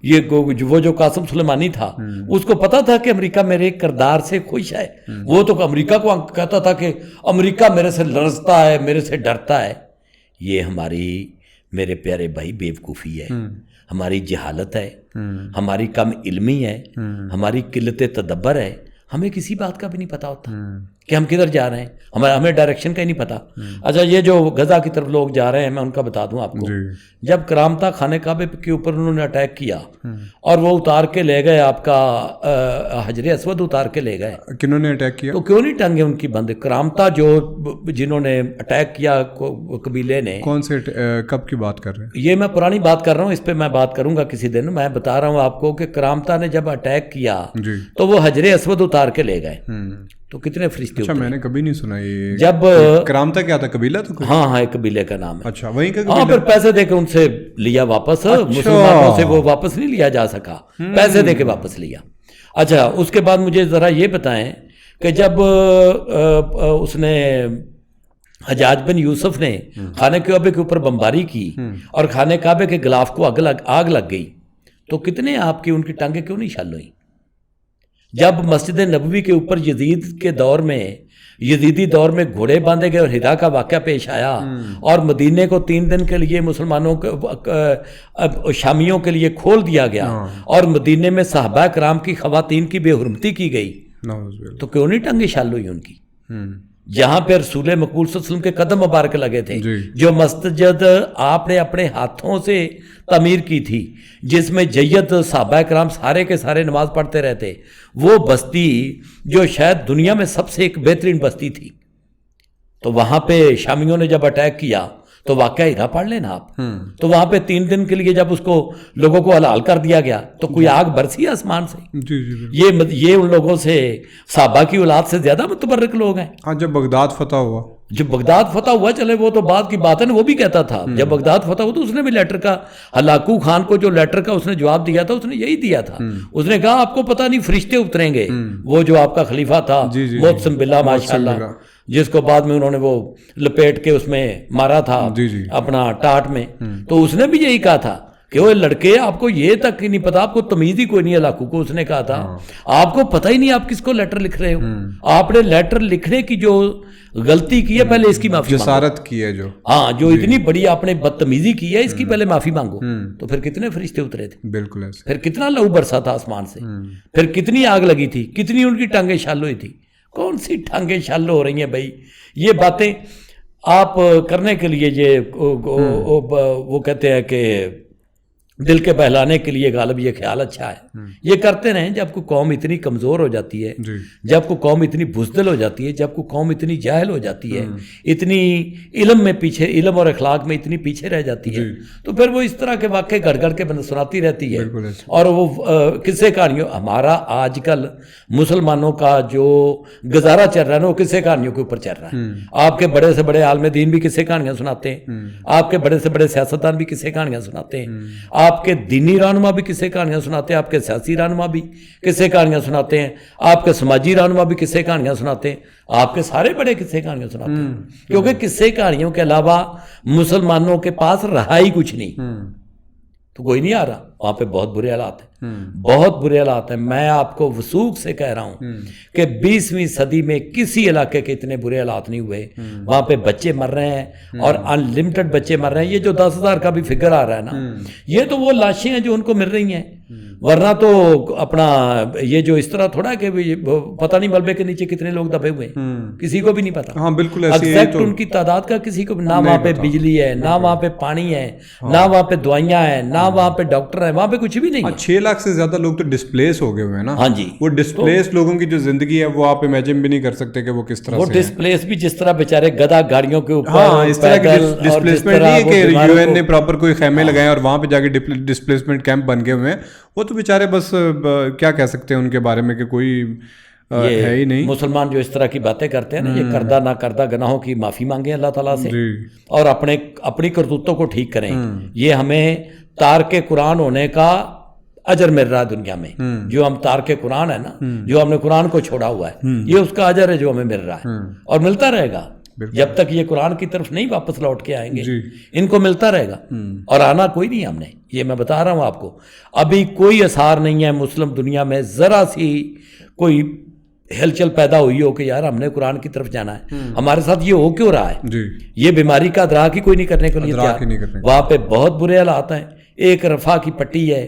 یہ وہ جو قاسم سلیمانی تھا اس کو پتا تھا کہ امریکہ میرے کردار سے خوش ہے. وہ تو امریکہ کو کہتا تھا کہ امریکہ میرے سے لرزتا ہے, میرے سے ڈرتا ہے. یہ ہماری میرے پیارے بھائی بیوقوفی ہے, ہماری جہالت ہے, ہماری کم علمی ہے, ہماری قلت تدبر ہے, ہمیں کسی بات کا بھی نہیں پتا ہوتا کہ ہم کدھر جا رہے ہیں، ہمیں ڈائریکشن کا ہی نہیں پتا۔ اچھا یہ جو غزہ کی طرف لوگ جا رہے ہیں، میں ان کا بتا دوں آپ کو، جب کرامتا خانہ کعبہ کے اوپر انہوں نے اٹیک کیا اور وہ اتار کے لے گئے آپ کا حجر اسود اتار کے لے گئے، کنہوں نے اٹیک کیا؟ تو کیوں نہیں ٹانگیں ان کی بند؟ کرامتا جو جنہوں نے اٹیک کیا قبیلے نے، کون سے کب کی بات کر رہے ہیں؟ یہ میں پرانی بات کر رہا ہوں، اس پہ میں بات کروں گا کسی دن۔ میں بتا رہا ہوں آپ کو کہ کرامتا نے جب اٹیک کیا تو وہ حجر اسود اتار کے لے گئے، تو کتنے فرشتے اچھا میں نے کبھی نہیں سنا یہ۔ جب کرامتا کیا تھا، قبیلہ تھا؟ ہاں ایک قبیلے کا نام ہے۔ اچھا وہیں کا؟ ہاں پھر پیسے دے کے ان سے لیا واپس، مسلمانوں سے وہ واپس نہیں لیا جا سکا، پیسے دے کے واپس لیا۔ اچھا اس کے بعد مجھے ذرا یہ بتائیں کہ جب اس نے حجاج بن یوسف نے خانہ کعبہ کے اوپر بمباری کی اور خانہ کعبہ کے غلاف کو آگ لگ گئی، تو کتنے آپ کی ان کی ٹانگیں کیوں نہیں چھل ہوئی؟ جب مسجد نبوی کے اوپر یزیدی دور میں گھوڑے باندھے گئے اور ہرا کا واقعہ پیش آیا اور مدینے کو 3 دن کے لیے مسلمانوں شامیوں کے لیے کھول دیا گیا اور مدینے میں صحابہ کرام کی خواتین کی بے حرمتی کی گئی، تو کیوں نہیں ٹانگیں چھل ہوئی ان کی؟ جہاں پہ رسول مقبول صلی اللہ علیہ وسلم کے قدم مبارک لگے تھے، جو مسجد آپ نے اپنے ہاتھوں سے تعمیر کی تھی، جس میں جید صحابہ کرام سارے کے سارے نماز پڑھتے رہتے، وہ بستی جو شاید دنیا میں سب سے ایک بہترین بستی تھی، تو وہاں پہ شامیوں نے جب اٹیک کیا تو واقعہ ہیرا پڑھ لینا آپ، تو وہاں پہ 3 دن کے لیے جب اس کو لوگوں کو حلال کر دیا گیا تو کوئی آگ برسی آسمان سے؟ یہ ان لوگوں سے صحابہ کی اولاد سے زیادہ متبرک لوگ ہیں۔ ہاں جب بغداد فتح ہوا، جب بغداد فتح ہوا، چلے وہ تو بعد کی بات ہے نا، وہ بھی کہتا تھا جب بغداد فتح ہوا تو اس نے بھی لیٹر کا، ہلاکو خان کو جو لیٹر کا اس نے جواب دیا تھا، اس نے یہی دیا تھا، اس نے کہا آپ کو پتہ نہیں فرشتے اتریں گے۔ وہ جو آپ کا خلیفہ تھا محسن باللہ ماشاءاللہ، جس کو بعد میں انہوں نے وہ لپیٹ کے اس میں مارا تھا اپنا ٹاٹ میں، تو اس نے بھی یہی کہا تھا کہ وہ لڑکے آپ کو یہ تک ہی نہیں پتا، آپ کو تمیز ہی کوئی نہیں ہے لاکھوں کو۔ اس نے کہا تھا آپ کو پتہ ہی نہیں آپ کس کو لیٹر لکھ رہے ہو، آپ نے لیٹر لکھنے کی جو غلطی کی ہے پہلے اس کی معافی جسارت کی ہے، جو اتنی بڑی آپ نے بدتمیزی کی ہے، اس کی پہلے معافی مانگو۔ تو پھر کتنے فرشتے اترے تھے، بالکل ایسے، پھر کتنا لہو برسا تھا آسمان سے، پھر کتنی آگ لگی تھی، کتنی ان کی ٹانگیں چھل ہوئی تھی۔ کون سی ٹانگیں چھل ہو رہی ہیں بھائی؟ یہ باتیں آپ کرنے کے لیے یہ وہ کہتے ہیں کہ دل کے بہلانے کے لیے غالب یہ خیال اچھا ہے، یہ کرتے رہیں۔ جب کوئی قوم اتنی کمزور ہو جاتی ہے، جب کوئی قوم اتنی بزدل ہو جاتی ہے، جب کوئی قوم اتنی جاہل ہو جاتی ہے، اتنی علم میں پیچھے، علم اور اخلاق میں اتنی پیچھے رہ جاتی ہے، تو پھر وہ اس طرح کے واقعے گھڑ گھڑ کے سناتی رہتی ہے۔ اور وہ قصے کہانیوں، ہمارا آج کل مسلمانوں کا جو گزارا چل رہا ہے نا، وہ قصے کہانیوں کے اوپر چل رہا ہے۔ آپ کے بڑے سے بڑے عالم دین بھی قصے کہانیاں سناتے ہیں، آپ کے بڑے سے بڑے سیاستدان بھی قصے کہانیاں سناتے ہیں، آپ کے دینی رہنما بھی قصے کہانیاں سناتے ہیں، آپ کے سیاسی رہنما بھی قصے کہانیاں سناتے ہیں، آپ کے سماجی رہنما بھی قصے کہانیاں سناتے ہیں، آپ کے سارے بڑے قصے کہانیاں سناتے ہیں، کیونکہ قصے کہانیوں کے علاوہ مسلمانوں کے پاس رہا ہی کچھ نہیں، تو کوئی نہیں آ رہا۔ وہاں پہ بہت برے حالات ہیں، بہت برے حالات ہیں۔ میں آپ کو وثوق سے کہہ رہا ہوں کہ 20ویں صدی میں کسی علاقے کے اتنے برے حالات نہیں ہوئے۔ وہاں پہ بچے مر رہے ہیں اور ان لمٹڈ بچے مر رہے ہیں۔ یہ جو 10,000 کا بھی فگر آ رہا ہے نا، یہ تو وہ لاشیں ہیں جو ان کو مل رہی ہیں، ورنہ تو اپنا یہ جو اس طرح تھوڑا کہ پتہ نہیں ملبے کے نیچے کتنے لوگ دبے ہوئے ہیں، کسی کو بھی نہیں پتا۔ ہاں بالکل ایگزیکٹ ان کی تعداد کا کسی کو نہ وہاں پہ بجلی ہے، نہ وہاں پہ پانی ہے، نہ وہاں پہ دوائیاں ہیں، نہ وہاں پہ ڈاکٹر ہیں، وہاں پہ کچھ بھی نہیں ہے۔ 6 لاکھ سے زیادہ لوگ تو ڈسپلیس ہو گئے ہوئے ہیں نا۔ ہاں جی، وہ ڈسپلیس لوگوں کی جو زندگی ہے وہ آپ امیجن بھی نہیں کر سکتے کہ وہ کس طرح سے وہ ڈسپلیس بھی جس طرح بیچارے گدھا گاڑیوں کے اوپر، ہاں اس طرح کی ڈسپلیسمنٹ نہیں ہے کہ یو این نے پراپر کوئی خیمے لگائے اور وہاں پہ جا کے ڈسپلیسمنٹ کیمپ بن گئے ہوئے ہیں۔ وہ تو بیچارے بس کیا کہہ سکتے ہیں ان کے بارے میں کہ کوئی ہے ہی نہیں۔ مسلمان جو اس طرح کی باتیں کرتے ہیں نا، یہ کردہ نہ کردہ گناہوں کی معافی مانگیں اللہ تعالیٰ سے اور اپنی کرتوتوں کو ٹھیک کریں۔ یہ ہمیں تارک قرآن ہونے کا اجر مل رہا ہے دنیا میں، جو ہم تارک قرآن ہے نا، جو ہم نے قرآن کو چھوڑا ہوا ہے، یہ اس کا اجر ہے جو ہمیں مل رہا ہے اور ملتا رہے گا جب تک یہ قرآن کی طرف نہیں واپس لوٹ کے آئیں گے، ان کو ملتا رہے گا اور آنا کوئی نہیں ہم نے۔ یہ میں بتا رہا ہوں آپ کو، ابھی کوئی اثار نہیں ہے مسلم دنیا میں ذرا سی کوئی ہلچل پیدا ہوئی ہو کہ یار ہم نے قرآن کی طرف جانا ہے۔ ہمارے ساتھ یہ ہو کیوں رہا ہے؟ یہ بیماری کا ادراک ہی کوئی نہیں کرنے کے لیے تیار۔ وہاں پہ بہت برے حالات ہیں۔ ایک رفح کی پٹی ہے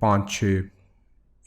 5-6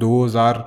2000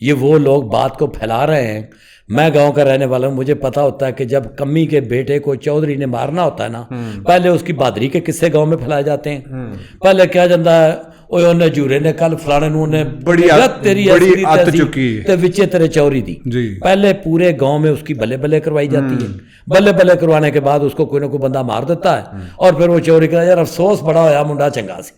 یہ وہ لوگ بات کو پھیلا رہے ہیں. میں گاؤں کا رہنے والا ہوں, مجھے پتا ہوتا ہے کہ جب کمی کے بیٹے کو چودھری نے مارنا ہوتا ہے نا, پہلے اس کی بہادری کے قصے گاؤں میں پھیلائے جاتے ہیں. پہلے کیا جاتا ہے, انہیں جورے نے کل فلانے نے بڑی آت چکی تے وچے تیرے چوری دی. پہلے پورے گاؤں میں اس کی بلے بلے کروائی جاتی ہے. بلے بلے کروانے کے بعد اس کو کوئی نہ کوئی بندہ مار دیتا ہے, اور پھر وہ چوری کرا. یار افسوس بڑا ہویا منڈا چنگا سی,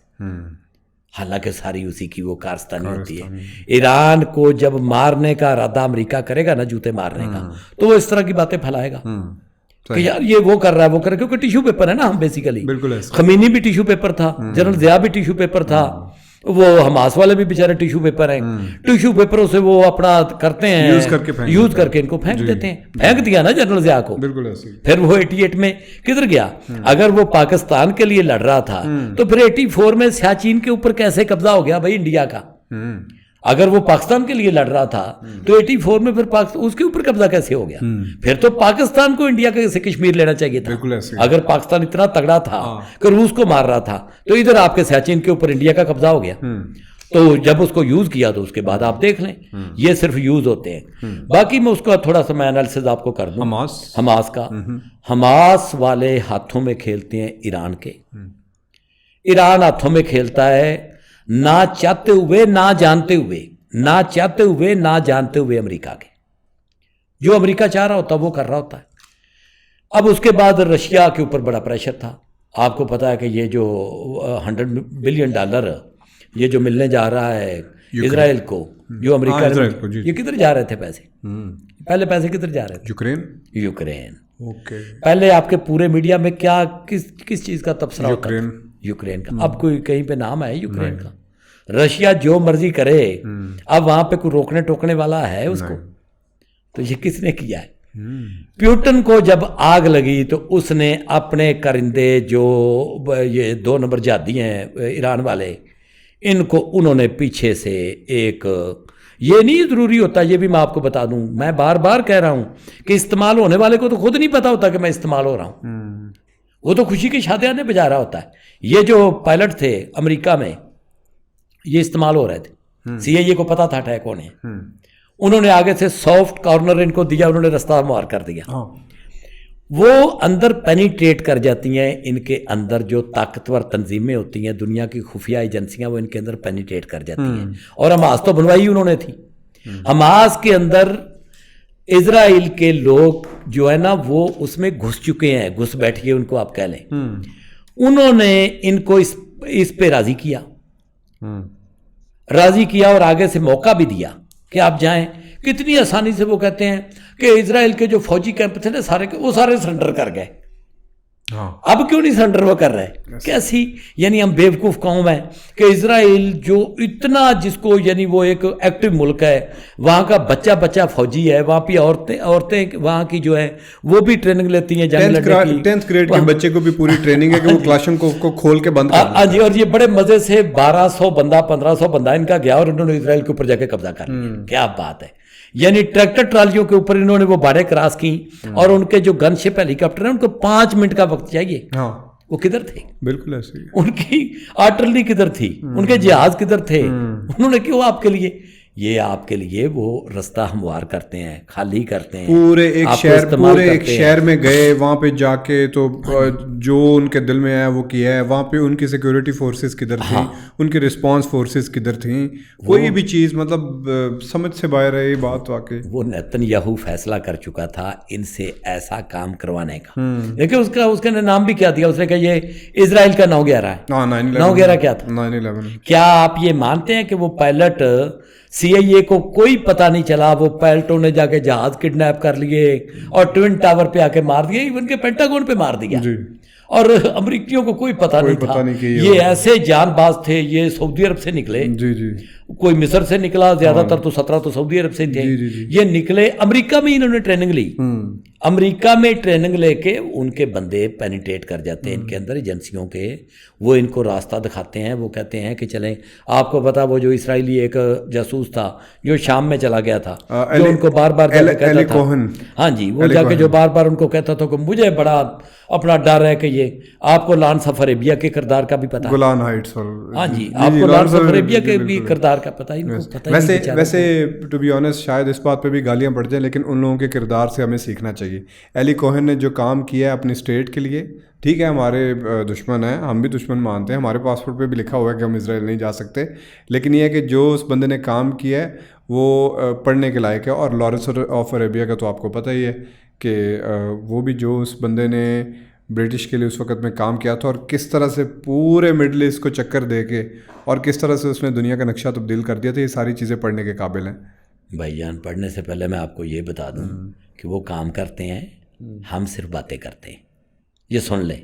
حالانکہ ساری اسی کی وہ کارستانی ہوتی ہے. ایران کو جب مارنے کا ارادہ امریکہ کرے گا نا, جوتے مارنے کا, تو وہ اس طرح کی باتیں پھیلائے گا کہ یار یہ وہ کر رہا ہے وہ کر رہا ہے, کیونکہ ٹیشو پیپر ہے نا ہم بیسیکلی. خمینی بھی ٹیشو پیپر تھا, جنرل ضیاء بھی ٹیشو پیپر تھا, وہ حماس والے بھی بیچارے ٹیشو پیپر ہیں. ٹیشو پیپروں سے وہ اپنا کرتے ہیں, یوز کر کے ان کو پھینک دیتے ہیں. پھینک دیا نا جنرل ضیاء کو, پھر وہ 88 میں کدھر گیا؟ اگر وہ پاکستان کے لیے لڑ رہا تھا تو پھر 84 میں سیاچین کے اوپر کیسے قبضہ ہو گیا بھائی انڈیا کا؟ اگر وہ پاکستان کے لیے لڑ رہا تھا تو 84 میں پھر اس کے اوپر قبضہ کیسے ہو گیا؟ پھر تو پاکستان کو انڈیا سے کشمیر لینا چاہیے تھا. اگر پاکستان اتنا تگڑا تھا کہ روس کو مار رہا تھا, تو ادھر آپ کے سیاچین کے اوپر انڈیا کا قبضہ ہو گیا. تو جب اس کو یوز کیا تو اس کے بعد آپ دیکھ لیں, یہ صرف یوز ہوتے ہیں. باقی میں اس کا تھوڑا سا میں انالیسز آپ کو کر دوں. حماس کا, حماس والے ہاتھوں میں کھیلتے ہیں ایران کے. ایران ہاتھوں میں کھیلتا ہے نہ چاہتے ہوئے نہ جانتے ہوئے, نہ چاہتے ہوئے نہ جانتے ہوئے امریکہ کے. جو امریکہ چاہ رہا ہوتا وہ کر رہا ہوتا ہے. اب اس کے بعد رشیا کے اوپر بڑا پریشر تھا. آپ کو پتا ہے کہ یہ جو $100 بلین یہ جو ملنے جا رہا ہے اسرائیل کو, جو امریکہ, یہ کدھر جا رہے تھے پیسے؟ پہلے پیسے کدھر جا رہے تھے؟ یوکرین. پہلے آپ کے پورے میڈیا میں کیا کس چیز کا تبصرہ ہوتا ہے؟ یوکرین کا. اب کوئی کہیں پہ نام ہے یوکرین کا؟ رشیا جو مرضی کرے, اب وہاں پہ کوئی روکنے ٹوکنے والا ہے اس کو؟ تو یہ کس نے کیا ہے؟ پیوٹن کو جب آگ لگی تو اس نے اپنے کرندے جو یہ 2 نمبر جہادی ہیں ایران والے, ان کو انہوں نے پیچھے سے ایک, یہ نہیں ضروری ہوتا, یہ بھی میں آپ کو بتا دوں, میں بار بار کہہ رہا ہوں کہ استعمال ہونے والے کو تو خود نہیں پتا ہوتا کہ میں استعمال ہو رہا ہوں. وہ تو خوشی کی شادیاں بجا رہا ہوتا ہے. یہ جو پائلٹ تھے امریکہ میں, یہ استعمال ہو رہے تھے. سی اے کو پتا تھا اٹیک ہونے, انہوں نے آگے سے سافٹ کارنر ان کو دیا, انہوں نے رستہ ہموار کر دیا. وہ اندر پینیٹریٹ کر جاتی ہیں, ان کے اندر جو طاقتور تنظیمیں ہوتی ہیں, دنیا کی خفیہ ایجنسیاں, وہ ان کے اندر پینیٹریٹ کر جاتی ہیں. اور حماس تو بنوائی انہوں نے تھی. حماس کے اندر اسرائیل کے لوگ جو ہے نا وہ اس میں گھس چکے ہیں, گھس بیٹھیے ان کو آپ کہہ لیں. انہوں نے ان کو اس پہ راضی کیا اور آگے سے موقع بھی دیا کہ آپ جائیں. کتنی آسانی سے وہ کہتے ہیں کہ اسرائیل کے جو فوجی کیمپ تھے نا سارے کے, وہ سارے سرنڈر کر گئے. اب کیوں نہیں سرنڈر وہ کر رہے؟ کیسی یعنی ہم بیوقوف قوم ہیں کہ اسرائیل جو اتنا, جس کو یعنی وہ ایک ایکٹیو ملک ہے, وہاں کا بچہ فوجی ہے, وہاں پہ عورتیں وہاں کی جو ہیں وہ بھی ٹریننگ لیتی ہیں جنگ لڑنے کی. 10th گریڈ کے بچے کو بھی پوری ٹریننگ ہے کہ وہ کلاشن کو کھول کے بند کرنا. جی, اور یہ بڑے مزے سے 1200 بندہ 1500 بندہ ان کا گیا اور انہوں نے اسرائیل کے اوپر جا کے قبضہ کر لیا. کیا بات ہے. یعنی ٹریکٹر ٹرالیوں کے اوپر انہوں نے وہ باڑے کراس کی, اور ان کے جو گن شپ ہیلی کاپٹر ہیں ان کو 5 منٹ کا وقت چاہیے. وہ کدھر تھے؟ بالکل ایسے ہی. ان کی آرٹلری کدھر تھی؟ ان کے جہاز کدھر تھے؟ انہوں نے کیوں آپ کے لیے, یہ آپ کے لیے وہ رستہ ہموار کرتے ہیں, خالی کرتے ہیں. پورے ایک شہر میں گئے, وہاں پہ جا کے تو جو ان کے دل میں آیا وہ کیا ہے. وہاں پہ ان کی سیکیورٹی فورسز کدھر تھیں, ان کی رسپانس فورسز کدھر تھیں, کوئی بھی چیز مطلب سمجھ سے باہر ہے یہ بات. واقعی وہ نیتن یاہو فیصلہ کر چکا تھا ان سے ایسا کام کروانے کا. دیکھیں اس کا نام بھی کیا دیا اس نے, کہ یہ اسرائیل کا 9/11 ہے. 9/11 کیا تھا؟ 9/11. کیا آپ یہ مانتے ہیں کہ وہ پائلٹ سی آئی اے کو کوئی پتہ نہیں چلا, وہ پائلٹوں نے جا کے جہاز کڈنیپ کر لیے اور ٹوئن ٹاور پہ آ کے مار دیے, ایون کے پینٹاگون پہ مار دیا, اور امریکیوں کو کوئی پتہ نہیں تھا. یہ ایسے جان باز تھے, یہ سعودی عرب سے نکلے, کوئی مصر سے نکلا, زیادہ تر تو 17 تو سعودی عرب سے تھے. یہ نکلے امریکہ میں, انہوں نے ٹریننگ لی. امریکہ میں ٹریننگ لے کے ان کے بندے پینیٹریٹ کر جاتے ہیں ان کے اندر, ایجنسیوں کے. وہ ان کو راستہ دکھاتے ہیں, وہ کہتے ہیں کہ چلیں. آپ کو پتا وہ جو اسرائیلی ایک جاسوس تھا جو شام میں چلا گیا تھا, جو ان کو بار بار کہتا تھا, ہاں جی, وہ جا کے جو بار بار ان کو کہتا تھا کہ مجھے بڑا اپنا ڈر ہے کہ یہ, آپ کو لانس آف عربیہ کے کردار کا بھی پتا, گولان ہائٹس, ہاں جی, آپ کو لانس آف عربیہ کے بھی کردار کردار کا پتہ ہی نہیں، پتہ ہی نہیں۔ ویسے ٹو بی آنیسٹ شاید اس بات پہ بھی گالیاں پڑ جائیں، لیکن ان لوگوں کے کردار سے ہمیں سیکھنا چاہیے۔ ایلی کوہن نے جو کام کیا ہے اپنی اسٹیٹ کے لیے، ٹھیک ہے ہمارے دشمن ہیں، ہم بھی دشمن مانتے ہیں، ہمارے پاسپورٹ پہ بھی لکھا ہوا ہے کہ ہم اسرائیل نہیں جا سکتے، لیکن یہ ہے کہ جو اس بندے نے کام کیا ہے وہ پڑھنے کے لائق ہے۔ اور لارنس آف عربیہ کا تو آپ کو پتہ ہی ہے کہ وہ بھی جو اس بندے نے برٹش کے لیے اس وقت میں کام کیا تھا، اور کس طرح سے پورے مڈل ایسٹ کو چکر دے کے اور کس طرح سے اس نے دنیا کا نقشہ تبدیل کر دیا تھا، یہ ساری چیزیں پڑھنے کے قابل ہیں۔ بھائی جان پڑھنے سے پہلے میں آپ کو یہ بتا دوں کہ وہ کام کرتے ہیں، ہم صرف باتیں کرتے ہیں۔ یہ سن لیں،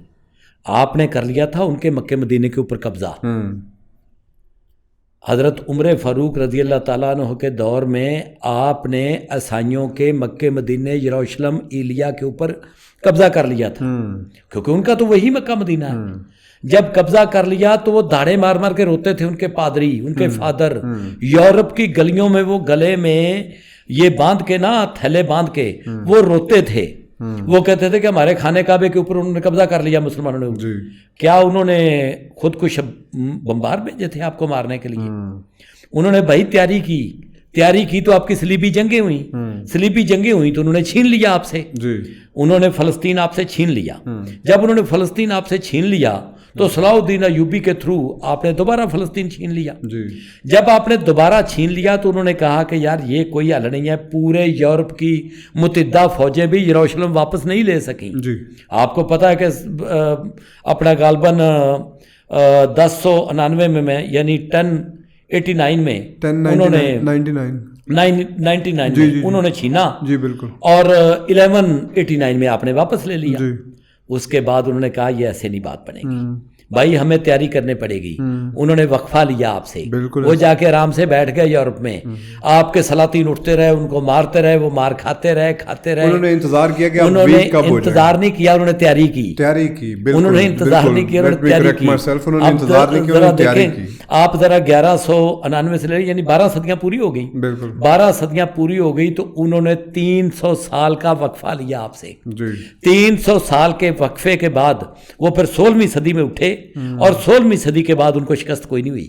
آپ نے کر لیا تھا ان کے مکے مدینے کے اوپر قبضہ۔ حضرت عمر فاروق رضی اللہ تعالیٰ عنہ کے دور میں آپ نے عیسائیوں کے مکے مدینے یروشلم ایلیا کے اوپر قبضہ کر لیا تھا، کیونکہ ان کا تو وہی مکہ مدینہ ہے۔ جب قبضہ کر لیا تو وہ داڑھیں مار مار کے روتے تھے، ان کے پادری، ان کے فادر، یورپ کی گلیوں میں وہ گلے میں یہ باندھ کے نا تھیلے باندھ کے وہ روتے تھے۔ وہ کہتے تھے کہ ہمارے خانے کعبے کے اوپر انہوں نے قبضہ کر لیا مسلمانوں نے۔ کیا انہوں نے خود کش بمبار بھیجے تھے آپ کو مارنے کے لیے؟ انہوں نے بھائی تیاری کی تو آپ کی صلیبی جنگیں ہوئیں، صلیبی جنگیں ہوئیں تو انہوں نے چھین لیا آپ سے، انہوں نے فلسطین آپ سے چھین لیا۔ جب انہوں نے فلسطین آپ سے چھین لیا تو صلاح الدین ایوبی کے تھرو آپ نے دوبارہ فلسطین چھین لیا۔ جب آپ نے دوبارہ چھین لیا تو انہوں نے کہا کہ یار یہ کوئی حل نہیں ہے، پورے یورپ کی متحدہ فوجیں بھی یروشلم واپس نہیں لے سکیں۔ آپ کو پتہ ہے کہ اپنا غالباً 1099 میں یعنی 1089 میں انہوں نے 99 میں انہوں نے چھینا، جی بالکل، اور 1189 میں آپ نے واپس لے لیا۔ اس کے بعد انہوں نے کہا یہ ایسے نہیں بات بنے گی بھائی، ہمیں تیاری کرنی پڑے گی۔ انہوں نے وقفہ لیا آپ سے، وہ جا کے آرام سے بیٹھ گئے یورپ میں، آپ کے سلاطین اٹھتے رہے، ان کو مارتے رہے، وہ مار کھاتے رہے۔ انہوں نے انتظار کیا کہ انہوں نے انتظار نہیں کیا، انہوں نے تیاری کی، انہوں نے انتظار نہیں کیا، انہوں نے تیاری کی۔ آپ ذرا 1199 سے لے یعنی 12 صدیاں پوری ہو گئی، 12 صدیاں پوری ہو گئی تو انہوں نے 300 سال کا وقفہ لیا آپ سے۔ 300 سال کے وقفے کے بعد وہ پھر 16ویں صدی میں اٹھے، اور 16ویں صدی کے بعد ان کو شکست کوئی نہیں ہوئی۔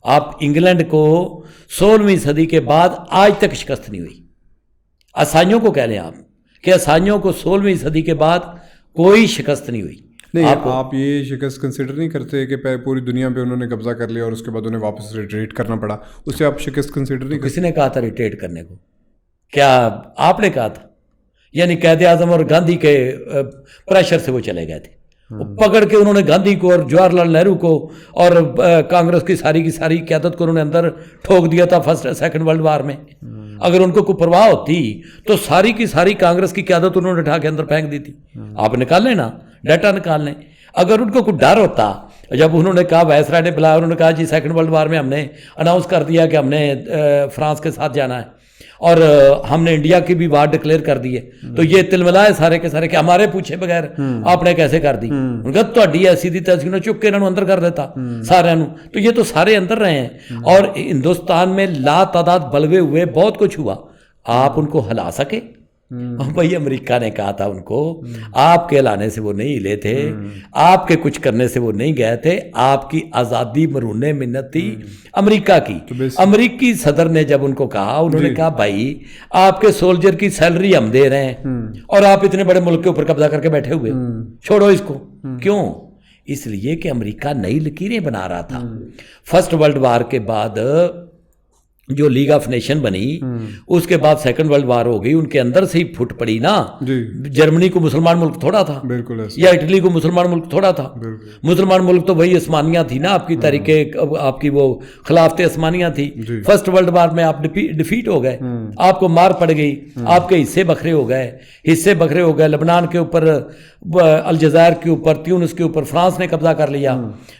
آپ انگلینڈ کو 16ویں صدی کے بعد آج تک شکست نہیں ہوئی۔ عیسائیوں کو کہہ لیں آپ کہ عیسائیوں کو 16ویں صدی کے بعد کوئی شکست نہیں ہوئی۔ نہیں، آپ یہ شکست کنسیڈر نہیں کرتے کہ پوری دنیا پہ انہوں نے قبضہ کر لیا اور اس کے بعد انہیں واپس ریٹریٹ کرنا پڑا، اسے آپ شکست کنسیڈر نہیں کرتے؟ کسی نے کہا تھا ریٹریٹ کرنے کو؟ کیا آپ نے کہا تھا؟ یعنی قائد اعظم اور گاندھی کے پریشر سے وہ چلے گئے تھے، پکڑ کے انہوں نے گاندھی کو اور جواہر لال نہرو کو اور کانگریس کی ساری قیادت کو انہوں نے اندر ٹھوک دیا تھا فرسٹ سیکنڈ ورلڈ وار میں۔ اگر ان کو کوئی پرواہ ہوتی تو ساری کی ساری کانگریس کی قیادت انہوں نے اٹھا کے اندر پھینک دی تھی۔ آپ نکال لیں نا، ڈیٹا نکال لیں۔ اگر ان کو کوئی ڈر ہوتا، جب انہوں نے کہا وائسرائے نے بلایا، انہوں نے کہا جی سیکنڈ ورلڈ وار میں ہم نے اناؤنس کر دیا کہ ہم نے فرانس کے ساتھ جانا ہے اور ہم نے انڈیا کی بھی وار ڈکلیئر کر دی ہے، تو یہ تلملائے سارے کے سارے کہ ہمارے پوچھے بغیر آپ نے کیسے کر دی؟ ان کا تہاڈی ایسی دی تیسی نے چک کے انہوں اندر کر دیتا سارے نو، تو یہ تو سارے اندر رہے ہیں۔ اور ہندوستان میں لا تعداد بلوے ہوئے، بہت کچھ ہوا، آپ ان کو ہلا سکے؟ بھائی امریکہ نے کہا تھا ان کو، آپ کے ہلانے سے وہ نہیں ہلے تھے، آپ کے کچھ کرنے سے وہ نہیں گئے تھے، آپ کی آزادی مرہون منت تھی امریکہ کی۔ امریکی صدر نے جب ان کو کہا، انہوں نے کہا بھائی آپ کے سولجر کی سیلری ہم دے رہے ہیں اور آپ اتنے بڑے ملک کے اوپر قبضہ کر کے بیٹھے ہوئے، چھوڑو اس کو۔ کیوں؟ اس لیے کہ امریکہ نئی لکیریں بنا رہا تھا۔ فرسٹ ورلڈ وار کے بعد جو لیگ آف نیشن بنی، اس کے بعد سیکنڈ ورلڈ وار ہو گئی، ان کے اندر سے ہی پھوٹ پڑی نا۔ جرمنی کو مسلمان ملک تھوڑا تھا، یا اٹلی کو مسلمان ملک تھوڑا تھا؟ مسلمان ملک تو وہی عثمانیہ تھی نا، آپ کی تاریخ، آپ کی وہ خلافت عثمانیہ تھی۔ فرسٹ ورلڈ وار میں آپ ڈیفیٹ ہو گئے، آپ کو مار پڑ گئی، آپ کے حصے بکھرے ہو گئے، لبنان کے اوپر، الجزائر کے اوپر، تیونس کے اوپر فرانس نے قبضہ کر لیا،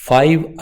5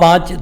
5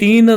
3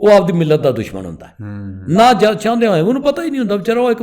ਉਹ ਆਪਦੀ ਮਿਲਤ ਦਾ ਦੁਸ਼ਮਣ ਹੁੰਦਾ ਹੈ ਨਾ। ਜਦ ਚਾਹੁੰਦੇ ਹੋਏ ਉਹਨੂੰ ਪਤਾ ਹੀ ਨਹੀਂ ਹੁੰਦਾ, ਵਿਚਾਰਾ ਉਹ ਇੱਕ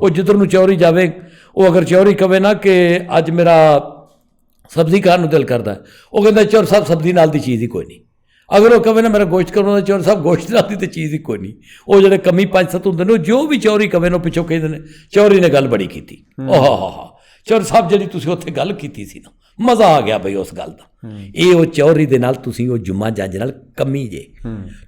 ਉਹ ਜਿੱਧਰ ਨੂੰ ਚੌਰੀ ਜਾਵੇ, ਉਹ ਅਗਰ ਚੌਰੀ ਕਵੇ ਨਾ ਕਿ ਅੱਜ ਮੇਰਾ ਸਬਜ਼ੀ ਖਾਣ ਨੂੰ ਦਿਲ ਕਰਦਾ, ਉਹ ਕਹਿੰਦਾ ਚੌਰ ਸਾਹਿਬ ਸਬਜ਼ੀ ਨਾਲ ਦੀ ਚੀਜ਼ ਹੀ ਕੋਈ ਨਹੀਂ। ਅਗਰ ਉਹ ਕਵੇ ਨਾ ਮੇਰਾ ਗੋਸ਼ਤ ਕਰਨਾ, ਚੌਰ ਸਾਹਿਬ ਗੋਸ਼ਤ ਨਾਲ ਦੀ ਤਾਂ ਚੀਜ਼ ਹੀ ਕੋਈ ਨਹੀਂ। ਉਹ ਜਿਹੜੇ ਕਮੀ 5-7 ਹੁੰਦੇ ਨੇ, ਜੋ ਵੀ ਚੌਰੀ ਕਵੇ ਨਾ ਪਿੱਛੋਂ ਕਹਿੰਦੇ ਨੇ ਚੌਰੀ ਨੇ ਗੱਲ ਬੜੀ ਕੀਤੀ। ਓਹ ਹਾ ਚੌਰ ਸਾਹਿਬ ਜਿਹੜੀ ਤੁਸੀਂ ਉੱਥੇ ਗੱਲ ਕੀਤੀ ਸੀ ਨਾ, ਮਜ਼ਾ ਆ ਗਿਆ ਬਈ ਉਸ ਗੱਲ ਦਾ। ਇਹ ਉਹ ਚੌਰੀ ਦੇ ਨਾਲ ਤੁਸੀਂ ਉਹ ਜੁਮਾ ਜੰਜ ਨਾਲ ਕਮੀ ਜੇ,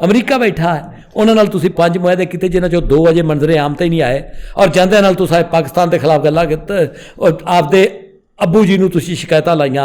ਅਮਰੀਕਾ ਬੈਠਾ ਹੈ, ਉਹਨਾਂ ਨਾਲ ਤੁਸੀਂ 5 ਮੁਆਹਦੇ ਕੀਤੇ ਜਿਨ੍ਹਾਂ ਚੋਂ 2 ਅਜੇ ਮੰਜ਼ਰੇ ਆਮ ਤੇ ਹੀ ਨਹੀਂ ਆਏ, ਔਰ ਜਾਂਦਿਆਂ ਨਾਲ ਤੁਸੀਂ ਪਾਕਿਸਤਾਨ ਦੇ ਖਿਲਾਫ ਗੱਲਾਂ ਕੀਤੇ, ਔਰ ਆਪਦੇ ਅੱਬੂ ਜੀ ਨੂੰ ਤੁਸੀਂ ਸ਼ਿਕਾਇਤਾਂ ਲਾਈਆਂ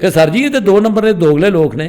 ਕਿ ਸਰ ਜੀ ਇਹ ਤੇ 2 ਨੰਬਰ ਦੇ ਦੋਗਲੇ ਲੋਕ ਨੇ,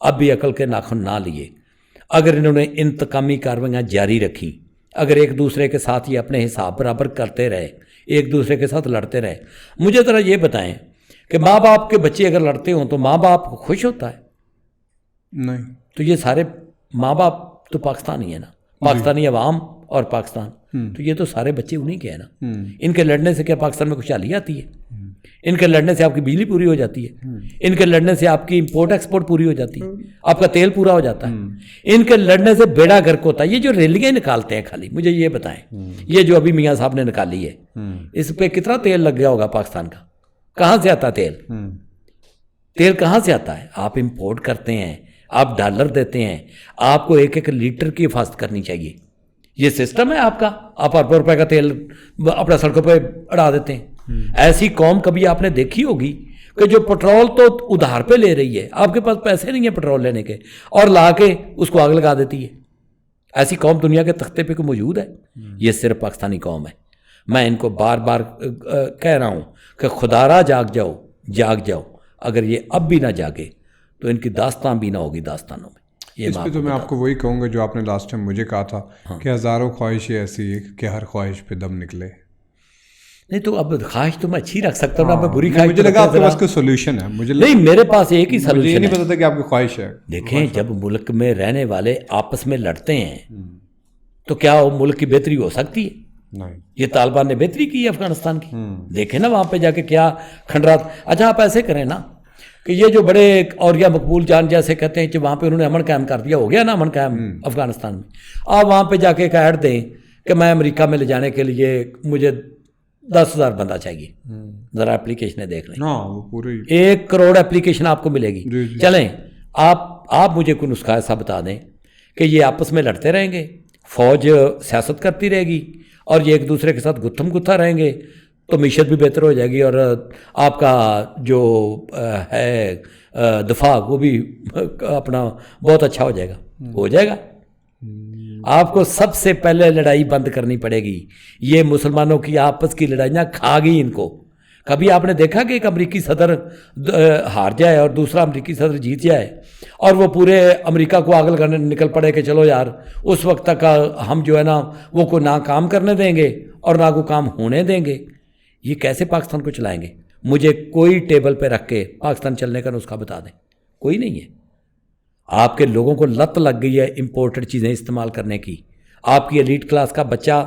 اب بھی عقل کے ناخن نہ لیے، اگر انہوں نے انتقامی کارروائیاں جاری رکھی، اگر ایک دوسرے کے ساتھ یہ اپنے حساب برابر کرتے رہے، ایک دوسرے کے ساتھ لڑتے رہے، مجھے ذرا یہ بتائیں کہ ماں باپ کے بچے اگر لڑتے ہوں تو ماں باپ خوش ہوتا ہے؟ نہیں. تو یہ سارے ماں باپ تو پاکستانی ہیں نا، پاکستانی عوام اور پاکستان، تو یہ تو سارے بچے انہیں کے ہیں نا. ان کے لڑنے سے کیا پاکستان میں خوشحالی آتی ہے؟ ان کے لڑنے سے آپ کی بجلی پوری ہو جاتی ہے، ان کے لڑنے سے آپ کی امپورٹ ایکسپورٹ پوری ہو جاتی ہے، آپ کا تیل پورا ہو جاتا ہے. ان کے لڑنے سے بیڑا گرک ہوتا ہے. یہ جو ریلیاں نکالتے ہیں خالی، مجھے یہ بتائیں، یہ جو ابھی میاں صاحب نے نکالی ہے، اس پہ کتنا تیل لگ گیا ہوگا پاکستان کا؟ کہاں سے آتا ہے تیل؟ تیل کہاں سے آتا ہے؟ آپ امپورٹ کرتے ہیں، آپ ڈالر دیتے ہیں، آپ کو ایک ایک لیٹر کی حفاظت کرنی چاہیے. یہ سسٹم ہے آپ کا، آپ اربوں روپے کا تیل اپنا سڑکوں پہ اڑا دیتے ہیں. ایسی قوم کبھی آپ نے دیکھی ہوگی کہ جو پٹرول تو ادھار پہ لے رہی ہے، آپ کے پاس پیسے نہیں ہیں پٹرول لینے کے، اور لا کے اس کو آگ لگا دیتی ہے؟ ایسی قوم دنیا کے تختے پہ کوئی موجود ہے؟ یہ صرف پاکستانی قوم ہے. میں ان کو بار بار کہہ رہا ہوں کہ خدا را جاگ جاؤ، جاگ جاؤ. اگر یہ اب بھی نہ جاگے تو ان کی داستان بھی نہ ہوگی داستانوں میں. اس پہ تو میں آپ کو وہی کہوں گا جو آپ نے لاسٹ ٹائم مجھے کہا تھا کہ ہزاروں خواہشیں ایسی ہے کہ ہر خواہش پہ دم نکلے. نہیں تو اب خواہش تو میں اچھی رکھ سکتا ہوں نا، میں بری خواہش. مجھے لگا آپ کے پاس کوئی سولوشن ہے. مجھے نہیں، میرے پاس ایک ہی سولوشن ہے. یہ نہیں پتا تھا کہ آپ کی خواہش ہے. دیکھیں، جب ملک میں رہنے والے آپس میں لڑتے ہیں تو کیا وہ ملک کی بہتری ہو سکتی ہے؟ نہیں. یہ طالبان نے بہتری کی ہے افغانستان کی. دیکھیں نا وہاں پہ جا کے کیا کھنڈرات. اچھا آپ ایسے کریں نا کہ یہ جو بڑے اوریا مقبول جان جیسے کہتے ہیں کہ وہاں پہ انہوں نے امن قائم کر دیا، ہو گیا نا امن قائم افغانستان میں. آپ وہاں پہ جا کے ایک ایڈ دیں کہ میں امریکہ میں لے جانے کے لیے مجھے 10,000 بندہ چاہیے. ذرا اپلیکیشنیں دیکھ لیں، وہ پوری 1 کروڑ اپلیکیشن آپ کو ملے گی. چلیں آپ مجھے کوئی نسخہ ایسا بتا دیں کہ یہ آپس میں لڑتے رہیں گے، فوج سیاست کرتی رہے گی، اور یہ ایک دوسرے کے ساتھ گتھم گتھا رہیں گے تو معیشت بھی بہتر ہو جائے گی، اور آپ کا جو ہے دفاع وہ بھی اپنا بہت اچھا ہو جائے گا. ہو جائے گا. آپ کو سب سے پہلے لڑائی بند کرنی پڑے گی. یہ مسلمانوں کی آپس کی لڑائیاں کھا گئی ان کو. کبھی آپ نے دیکھا کہ ایک امریکی صدر ہار جائے اور دوسرا امریکی صدر جیت جائے اور وہ پورے امریکہ کو آگ لگانے نکل پڑے کہ چلو یار اس وقت تک ہم جو ہے نا وہ کو نہ کام کرنے دیں گے اور نہ کو کام ہونے دیں گے؟ یہ کیسے پاکستان کو چلائیں گے؟ مجھے کوئی ٹیبل پہ رکھ کے پاکستان چلنے کا نسخہ بتا دیں. کوئی نہیں ہے. آپ کے لوگوں کو لت لگ گئی ہے امپورٹڈ چیزیں استعمال کرنے کی. آپ کی ایلیٹ کلاس کا بچہ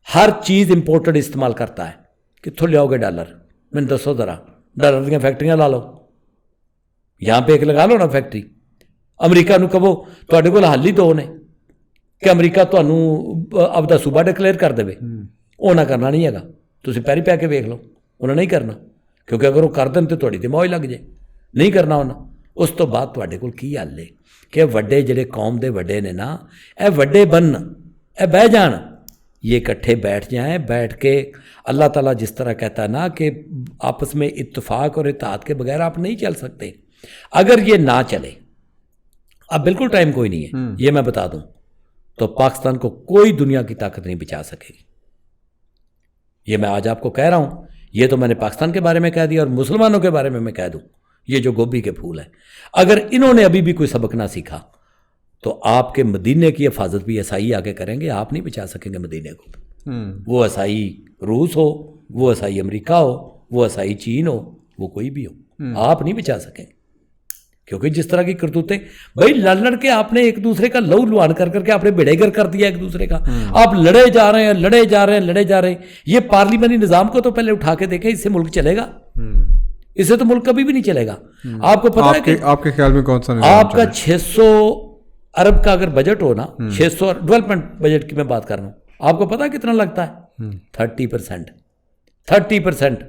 ہر چیز امپورٹڈ استعمال کرتا ہے. کتوں لیاؤ گے ڈالر؟ میں نے دسو ذرا. ڈالر دیا فیکٹریاں لا لو، یہاں پہ ایک لگا لو نا فیکٹری. امریکہ نو کہو تواڈے کول حل ہی دو نے کہ امریکہ تمہیں اب دا صوبہ ڈکلیئر کر دے. وہ نہ کرنا نہیں ہے. تسی پیری پہ کے ویکھ لو، انہیں نہیں کرنا، کیونکہ اگر وہ کر دیں تو تھوڑی دماغ لگ جائے. نہیں کرنا انہیں. اس تو بعد تواڈے کول کی حل ہے کہ وڈے جڑے قوم دے وڈے نے نا، اے وڈے بن، اے بہ جان، یہ اکٹھے بیٹھ جائیں. بیٹھ کے اللہ تعالیٰ جس طرح کہتا ہے نا کہ آپس میں اتفاق اور اتحاد کے بغیر آپ نہیں چل سکتے. اگر یہ نہ چلے، اب بالکل ٹائم کوئی نہیں ہے، یہ میں بتا دوں، تو پاکستان کو کوئی دنیا کی طاقت نہیں بچا سکے گی. یہ میں آج آپ کو کہہ رہا ہوں. یہ تو میں نے پاکستان کے بارے میں کہہ دیا، اور مسلمانوں کے بارے میں کہہ دوں، یہ جو گوبھی کے پھول ہیں، اگر انہوں نے ابھی بھی کوئی سبق نہ سیکھا تو آپ کے مدینے کی حفاظت بھی عیسائی آگے کریں گے. آپ نہیں بچا سکیں گے مدینے کو. وہ عیسائی روس ہو، وہ عیسائی امریکہ ہو، وہ عیسائی چین ہو، وہ کوئی بھی ہو، آپ نہیں بچا سکیں گے. کیونکہ جس طرح کی کرتوتیں بھائی لڑ کے آپ نے ایک دوسرے کا لہو لوہان کر کے آپ نے بیڑے گر کر دیا ایک دوسرے کا. آپ لڑے جا رہے ہیں. یہ پارلیمانی نظام کو تو پہلے اٹھا کے دیکھیں، اس سے ملک چلے گا؟ اس سے تو ملک کبھی بھی نہیں چلے گا. آپ کو پتا ہے کہ آپ کے خیال میں کون سا آپ کا 600 ارب کا اگر بجٹ ہو نا، 600 ڈیولپمنٹ بجٹ کی میں بات کر رہا ہوں، آپ کو پتا ہے کتنا لگتا ہے؟ 30%.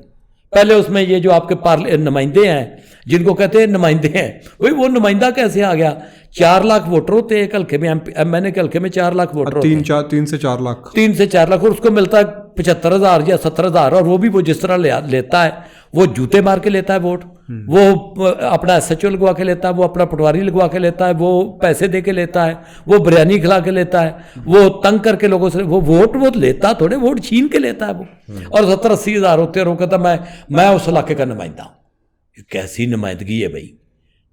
پہلے اس میں یہ جو آپ کے نمائندے ہیں، جن کو کہتے ہیں نمائندے ہیں، وہی وہ نمائندہ کیسے آ گیا؟ 4 لاکھ ووٹر ہوتے ہیں ایک حلقے میں، ایم این اے کے حلقے میں 4 لاکھ ووٹر ہوتے ہیں. 3 سے 4 لاکھ 3 سے 4 لاکھ، اور اس کو ملتا ہے 75,000 یا 70,000. اور وہ بھی وہ جس طرح لیتا ہے، وہ جوتے مار کے لیتا ہے ووٹ، وہ اپنا ایس ایچ او لگوا کے لیتا ہے، وہ اپنا پٹواری لگوا کے لیتا ہے، وہ پیسے دے کے لیتا ہے، وہ بریانی کھلا کے لیتا ہے، وہ تنگ کر کے لوگوں سے وہ ووٹ وہ لیتا تھوڑے، ووٹ چھین کے لیتا ہے وہ. اور 70-80 ہزار ہوتے ہیں، اور وہ کہتا میں اس علاقے کا نمائندہ ہوں. یہ کیسی نمائندگی ہے بھائی؟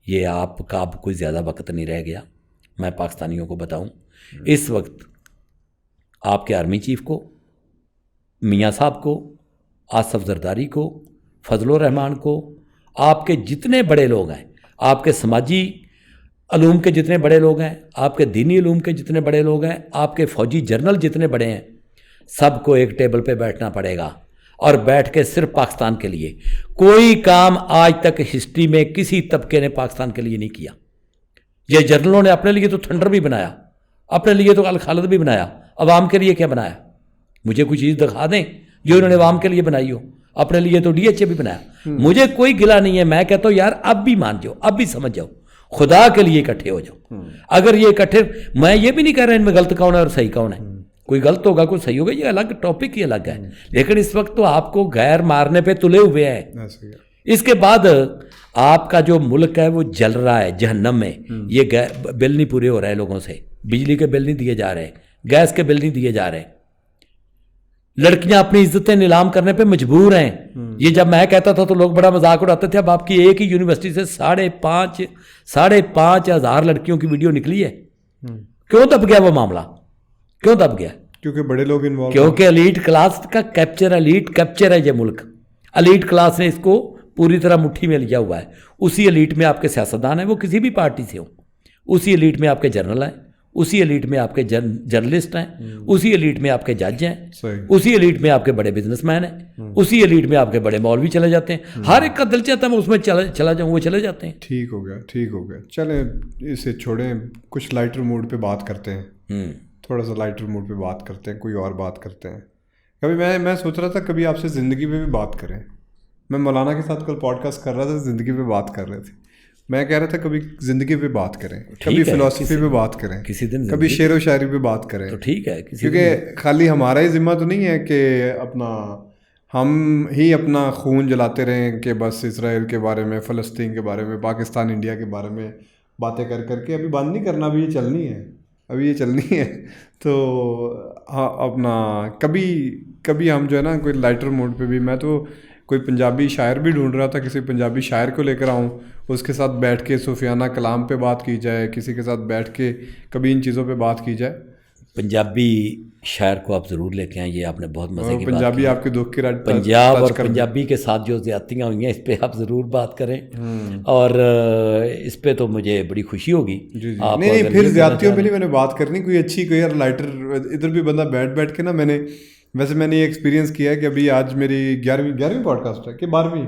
یہ آپ کا اب کوئی زیادہ وقت نہیں رہ گیا. میں پاکستانیوں کو بتاؤں, اس وقت آپ کے آرمی چیف کو, میاں صاحب کو, آصف زرداری کو, فضل الرحمان کو, آپ کے جتنے بڑے لوگ ہیں, آپ کے سماجی علوم کے جتنے بڑے لوگ ہیں, آپ کے دینی علوم کے جتنے بڑے لوگ ہیں, آپ کے فوجی جنرل جتنے بڑے ہیں, سب کو ایک ٹیبل پہ بیٹھنا پڑے گا اور بیٹھ کے صرف پاکستان کے لیے. کوئی کام آج تک ہسٹری میں کسی طبقے نے پاکستان کے لیے نہیں کیا. یہ جنرلوں نے اپنے لیے تو تھنڈر بھی بنایا, اپنے لیے تو الخالد بھی بنایا, عوام کے لیے کیا بنایا؟ مجھے کوئی چیز دکھا دیں جو انہوں نے عوام کے لیے بنائی ہو. اپنے لیے تو ڈی ایچ اے بھی بنایا. مجھے کوئی گلا نہیں ہے, میں کہتا ہوں یار اب بھی مان جاؤ, اب بھی سمجھ جاؤ, خدا کے لیے اکٹھے ہو جاؤ. اگر یہ اکٹھے, میں یہ بھی نہیں کہہ رہا ان میں غلط کون ہے اور صحیح کون ہے, کوئی غلط ہوگا کوئی صحیح ہوگا, یہ الگ ٹاپک ہی الگ ہے. لیکن اس وقت تو آپ کو غیر مارنے پہ تلے ہوئے ہیں. اس کے بعد آپ کا جو ملک ہے وہ جل رہا ہے جہنم میں. یہ بل نہیں پورے ہو رہے لوگوں سے, بجلی کے بل نہیں دیے جا رہے, گیس کے بل نہیں دیے جا رہے, لڑکیاں اپنی عزتیں نیلام کرنے پہ مجبور ہیں. یہ جب میں کہتا تھا تو لوگ بڑا مذاق اڑاتے تھے. اب آپ کی ایک ہی یونیورسٹی سے 5,500 لڑکیوں کی ویڈیو نکلی ہے. کیوں دب گیا وہ معاملہ, کیوں دب گیا؟ کیونکہ بڑے لوگ انوالو, کیونکہ ایلیٹ کلاس کا کیپچر, ایلیٹ کیپچر ہے یہ ملک. ایلیٹ کلاس نے اس کو پوری طرح مٹھی میں لیا ہوا ہے. اسی ایلیٹ میں آپ کے سیاستدان ہیں, وہ کسی بھی پارٹی سے ہوں. اسی ایلیٹ میں آپ کے جنرل ہیں, اسی ایلیٹ میں آپ کے جرنلسٹ ہیں, اسی ایلیٹ میں آپ کے جج ہیں, اسی ایلیٹ میں آپ کے بڑے بزنس مین ہیں, اسی ایلیٹ میں آپ کے بڑے مولوی چلے جاتے ہیں. ہر ایک کا دل چاہتا ہے میں اس میں چلا جاؤں, وہ چلے جاتے ہیں. ٹھیک ہو گیا, ٹھیک ہو گیا. چلیں اسے چھوڑیں, کچھ لائٹر موڈ پہ بات کرتے ہیں. تھوڑا سا لائٹر موڈ پہ بات کرتے ہیں, کوئی اور بات کرتے ہیں. کبھی میں سوچ رہا تھا کبھی آپ سے زندگی پہ بھی بات کریں. میں مولانا کے ساتھ کل پوڈ کاسٹ کر رہا تھا, زندگی پہ بات کر رہے تھے. میں کہہ رہا تھا کبھی زندگی پہ بات کریں, کبھی فلسفی پہ بات کریں, کسی دن کبھی شعر و شاعری پہ بات کریں. تو ٹھیک ہے, کیونکہ خالی ہمارا ہی ذمہ تو نہیں ہے کہ ہم ہی اپنا خون جلاتے رہیں کہ بس اسرائیل کے بارے میں, فلسطین کے بارے میں, پاکستان انڈیا کے بارے میں باتیں کر کے ابھی بند نہیں کرنا, ابھی یہ چلنی ہے. تو اپنا کبھی ہم جو ہے نا کوئی لائٹر موڈ پہ بھی, میں تو کوئی پنجابی شاعر بھی ڈھونڈ رہا تھا, کسی پنجابی شاعر کو لے کر آؤں, اس کے ساتھ بیٹھ کے صوفیانہ کلام پہ بات کی جائے, کسی کے ساتھ بیٹھ کے کبھی ان چیزوں پہ بات کی جائے. پنجابی شاعر کو آپ ضرور لے کے آئیں, یہ آپ نے بہت مزے کی بات. پنجابی آپ کے دکھ کی رات, پنجاب اور پنجابی کے ساتھ جو زیادتیاں ہوئی ہیں اس پہ آپ ضرور بات کریں, اور اس پہ تو مجھے بڑی خوشی ہوگی. نہیں, پھر زیادتیوں پہ نہیں میں نے بات کرنی, کوئی اچھی کوئی یار لائٹر. ادھر بھی بندہ بیٹھ کے نا, میں نے یہ ایکسپیرینس کیا ہے کہ ابھی آج میری 11ویں پوڈ کاسٹ ہے کہ 11ویں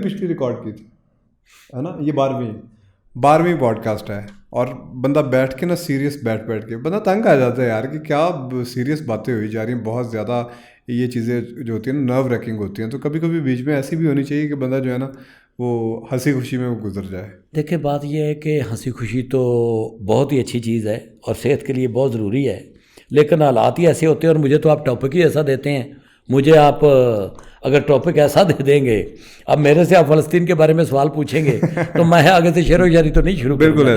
پچھلی ریکارڈ کی تھی, ہے نا, یہ 12ویں پوڈ کاسٹ ہے. اور بندہ بیٹھ کے نا سیریس بیٹھ کے بندہ تنگ آ جاتا ہے یار کہ کیا سیریس باتیں ہوئی جا رہی ہیں, بہت زیادہ یہ چیزیں جو ہوتی ہیں نا نرو ریکنگ ہوتی ہیں. تو کبھی بیچ میں ایسی بھی ہونی چاہیے کہ بندہ جو ہے نا وہ ہنسی خوشی میں وہ گزر جائے. دیکھیں بات یہ ہے کہ ہنسی خوشی تو بہت ہی اچھی چیز ہے اور صحت کے لیے بہت ضروری ہے, لیکن حالات ہی ایسے ہوتے ہیں. اور مجھے تو آپ ٹاپک ہی ایسا دیتے ہیں, مجھے آپ اگر ٹاپک ایسا دے دیں گے, اب میرے سے آپ فلسطین کے بارے میں سوال پوچھیں گے تو میں آگے سے شعر و شاعری تو نہیں شروع کروں گا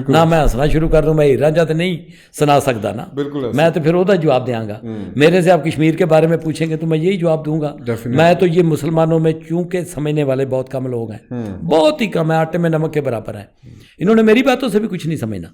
نا, میں ہنسنا شروع کر دوں. میں ہیرا جاتے نہیں سنا سکتا نا, میں تو پھر وہدا جواب دیں گا. میرے سے آپ کشمیر کے بارے میں پوچھیں گے تو میں یہی جواب دوں گا. میں تو یہ مسلمانوں میں چونکہ سمجھنے والے بہت کم لوگ ہیں, بہت ہی کم ہے, آٹے میں نمک کے برابر ہیں. انہوں نے میری باتوں سے بھی کچھ نہیں سمجھنا,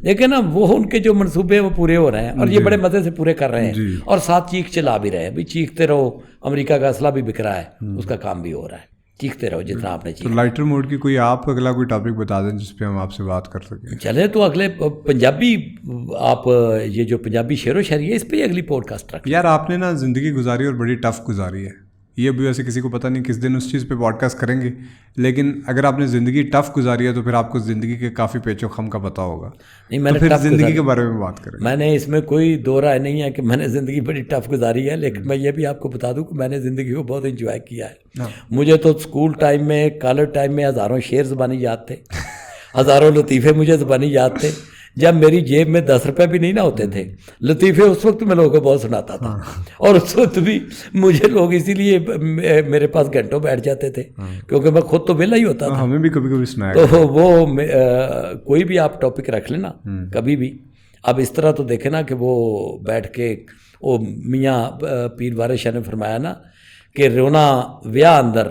لیکن نا وہ ان کے جو منصوبے ہیں وہ پورے ہو رہے ہیں اور یہ بڑے مزے سے پورے کر رہے ہیں, اور ساتھ چیخ چلا بھی رہے ہیں. بھی چیختے رہو, امریکہ کا اسلحہ بھی بک رہا ہے, اس کا کام بھی ہو رہا ہے, چیختے رہو جتنا آپ نے چیخا. لائٹر موڈ کی کوئی آپ اگلا کوئی ٹاپک بتا دیں جس پہ ہم آپ سے بات کر سکیں. چلے تو اگلے پنجابی, آپ یہ جو پنجابی شعر و شاعری ہے اس پہ اگلی پوڈ کاسٹ رکھ. یار آپ نے نا زندگی گزاری اور بڑی ٹف گزاری ہے, یہ بھی ویسے کسی کو پتہ نہیں کس دن اس چیز پہ پوڈ کاسٹ کریں گے, لیکن اگر آپ نے زندگی ٹف گزاری ہے تو پھر آپ کو زندگی کے کافی پیچ و خم کا پتہ ہوگا. نہیں, میں نے پھر زندگی کے بارے میں بات کریں. میں نے اس میں کوئی دو رائے نہیں ہے کہ میں نے زندگی بڑی ٹف گزاری ہے, لیکن میں یہ بھی آپ کو بتا دوں کہ میں نے زندگی کو بہت انجوائے کیا ہے. مجھے تو اسکول ٹائم میں, کالج ٹائم میں ہزاروں شعر زبانی یاد تھے, ہزاروں لطیفے مجھے زبانی یاد تھے. جب میری جیب میں 10 روپے بھی نہیں نہ ہوتے تھے, لطیفے اس وقت میں لوگوں کو بہت سناتا تھا, اور اس وقت بھی مجھے لوگ اسی لیے میرے پاس گھنٹوں بیٹھ جاتے تھے کیونکہ میں خود تو ویلا ہی ہوتا تھا. ہمیں بھی کبھی سنایا. تو وہ کوئی بھی آپ ٹاپک رکھ لینا کبھی بھی. اب اس طرح تو دیکھیں نا کہ وہ بیٹھ کے, وہ میاں پیر وارث شاہ نے فرمایا نا کہ رونا ویا اندر